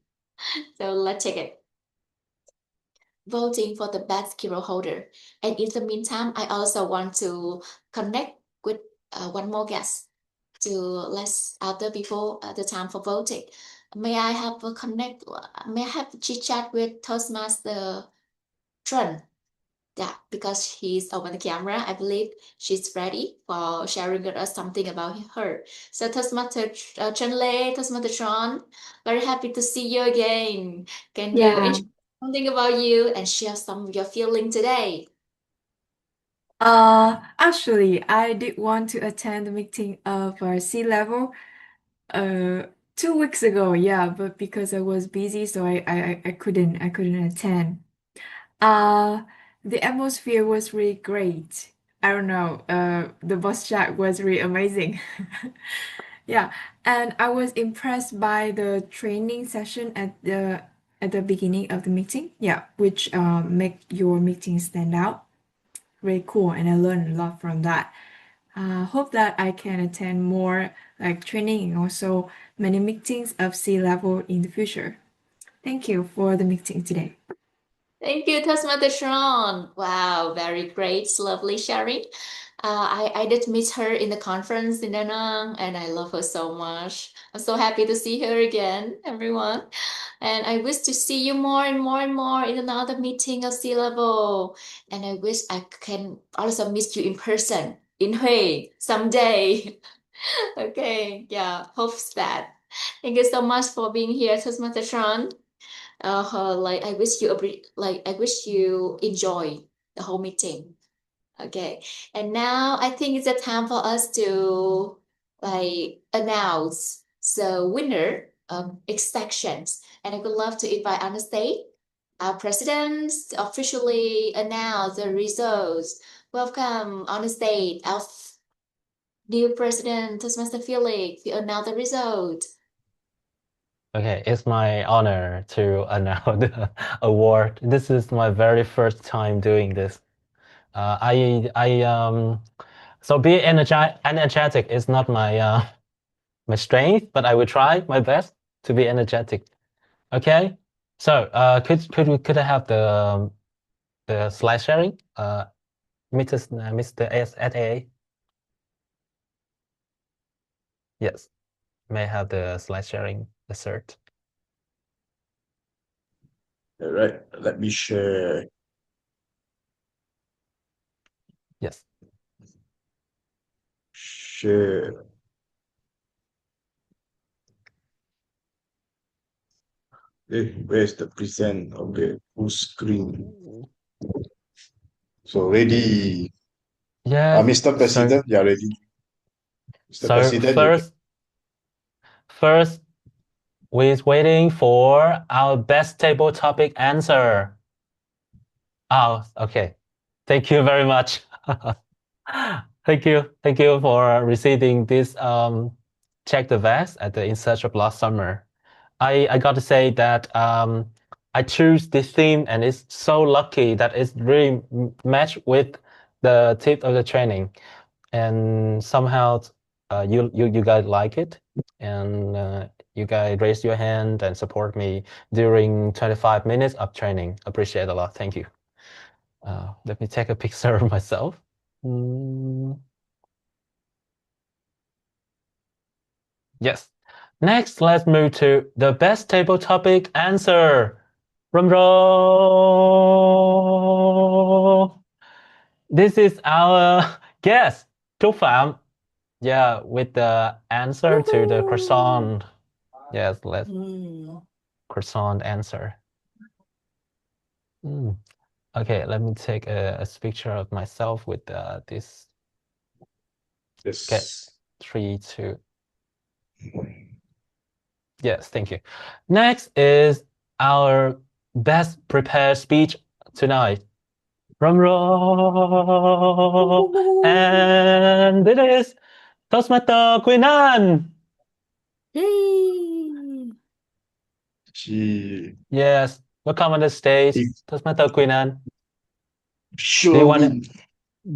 So let's check it. Voting for the best key role holder. And in the meantime, I also want to connect with one more guest to let's after before the time for voting. May I have a connect? May I have a chit chat with Toastmaster Trần? Yeah, because she's over the camera, I believe she's ready for sharing with us something about her. So Toastmaster Trần Lê, Toastmaster Tron, very happy to see you again. Can you Yeah. introduce something about you and share some of your feeling today? Actually, I did want to attend the meeting of Sea Level 2 weeks ago, yeah, but because I was busy, so I couldn't attend. Uh, the atmosphere was really great. I don't know, the boss chat was really amazing. Yeah, and I was impressed by the training session at the beginning of the meeting. Yeah, which make your meeting stand out. Very cool, and I learned a lot from that. Hope that I can attend more like training and also many meetings of sea level in the future. Thank you for the meeting today. Thank you, Toastmaster Sharon. Wow, very great, lovely sharing. I did meet her in the conference in Da Nang, and I love her so much. I'm so happy to see her again, everyone. And I wish to see you more and more and more in another meeting of sea level. And I wish I can also meet you in person in Hue someday. Okay, yeah, hope that. Thank you so much for being here, Toastmaster Sharon. Like I wish you enjoy the whole meeting. Okay, and now I think it's the time for us to like announce the winner of each sections, and I would love to invite on the stage our president to officially announce the results. Welcome on the stage, our new president, Toastmaster Felix. We announce the result. Okay, it's my honor to announce the award. This is my very first time doing this. So being energetic is not my strength, but I will try my best to be energetic. Okay, so could I have the slide sharing? Mr. S@A. Yes, may I have the slide sharing assert? All right, let me share. Yes. Share. Where's the present? Okay, full screen. So ready. Yes. Mr. President, you are ready. Mr. So President, you can. first, we're waiting for our best table topic answer. Oh, okay. Thank you very much. Thank you for receiving this check the vest at the In Search of Lost Summer. I got to say that I choose this theme and it's so lucky that it's really matched with the tip of the training, and somehow you guys like it, and you guys raise your hand and support me during 25 minutes of training. Appreciate a lot. Thank you. Let me take a picture of myself. Yes. Next, let's move to the best table topic answer. Drum roll. This is our guest, Trúc Phạm. Yeah, with the answer to the croissant. Yes, let's croissant answer. Okay, let me take a picture of myself with this. Yes. Okay, 3, 2. Yes, thank you. Next is our best prepared speech tonight. Drum roll. And it is Toastmaster Queen Anne. Yay! Yes, welcome on the stage, It Toastmaster Queen Anne. sure will.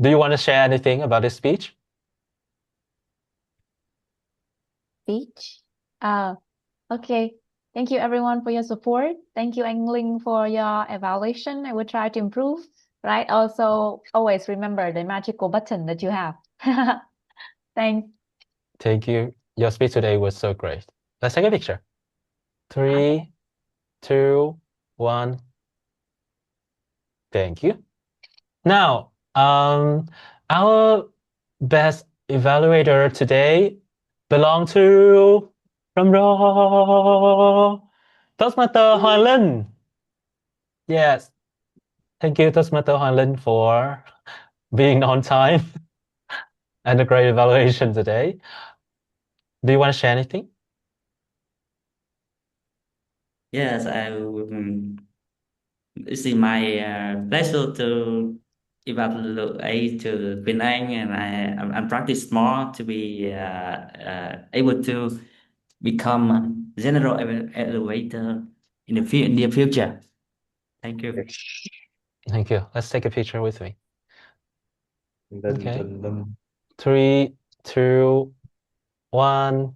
Do you want to share anything about this speech? Speech. Okay. Thank you everyone for your support. Thank you, Angling, for your evaluation. I will try to improve. Right. Also, always remember the magical button that you have. Thanks. Thank you. Your speech today was so great. Let's take a picture. 3, 2, 1. Thank you. Now, our best evaluator today belong to drum roll, Toastmaster Hoàng Linh. Yes. Thank you, Toastmaster Hoàng Linh, for being on time and a great evaluation today. Do you want to share anything? Yes, it's my pleasure to evaluate to Queen Anh, and I'm practice more to be able to become a general elevator in the near future. Thank you. Thank you. Let's take a picture with me. Dun, Okay. dun, dun. 3, 2, 1.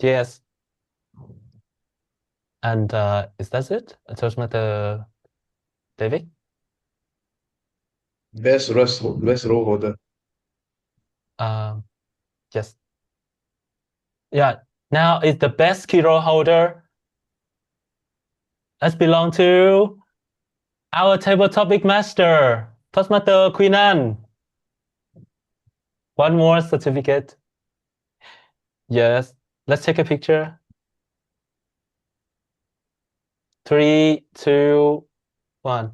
Yes. And is that it? Toastmaster David? Best role holder. Yes. Yeah. Now it's the best key role holder. Let's belong to our table topic master, Toastmaster Queen Anne. One more certificate. Yes. Let's take a picture. 3, 2, 1.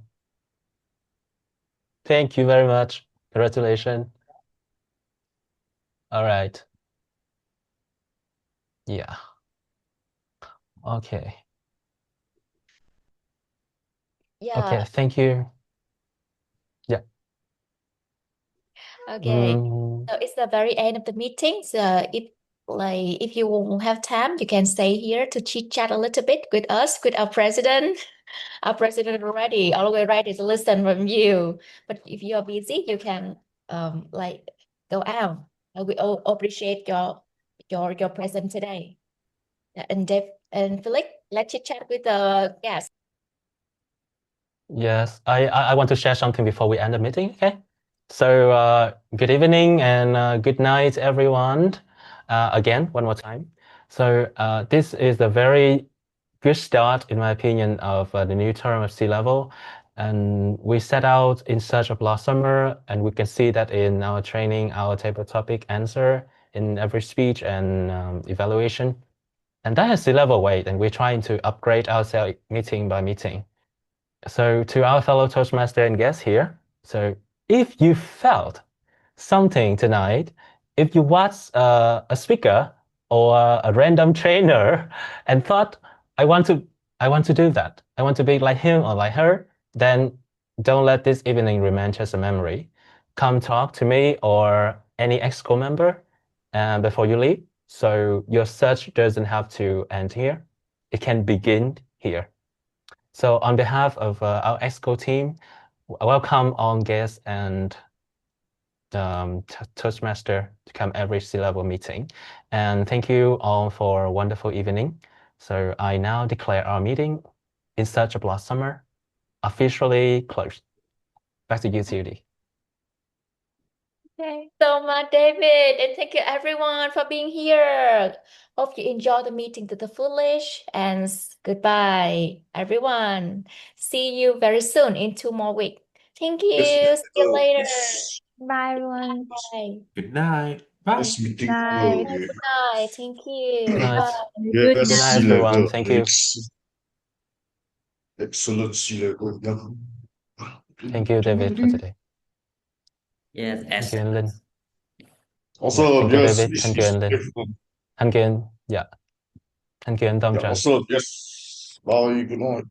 Thank you very much. Congratulations. All right. Yeah. Okay. Yeah. Okay. Thank you. Yeah. Okay. Mm, So it's the very end of the meeting. So if you won't have time, you can stay here to chit chat a little bit with us, with our president. Our president already always ready to listen from you. But if you are busy, you can go out. We all appreciate your presence today. And Dave and Felix, let's chit chat with the guests. yes. I want to share something before we end the meeting. Okay. So good evening and good night, everyone. Again, one more time. So this is a very good start, in my opinion, of the new term of sea level. And we set out in search of last summer, and we can see that in our training, our table topic answer in every speech and evaluation. And that is sea level weight, and we're trying to upgrade ourselves meeting by meeting. So to our fellow Toastmaster and guests here, so if you felt something tonight, if you watched a speaker or a random trainer and thought, I want to do that, I want to be like him or like her, then don't let this evening remain just a memory. Come talk to me or any EXCO member before you leave. So your search doesn't have to end here. It can begin here. So on behalf of our EXCO team, welcome all guests and Toastmaster to come every sea level meeting. And thank you all for a wonderful evening. So I now declare our meeting in search of last summer officially closed. Back to you, Judy. Thanks so much, David, and thank you everyone for being here. Hope you enjoy the meeting to the fullest, and goodbye, everyone. See you very soon in 2 more weeks. Thank you. See you later. Bye everyone. Bye. Good night. Bye. Best meeting Night. ever. Good night. Thank you. Good night. Bye. Good Best Good night, sea everyone. level. Thank you. Excellent sea level. Thank you, David, for today. Yes, Thank you, Lynn. Also, Yeah, thank you, yes, David. Thank you, it's Lynn. different. Thank you, yeah. Thank you, Dom Yeah, Chan. also, yes. Bye, good night.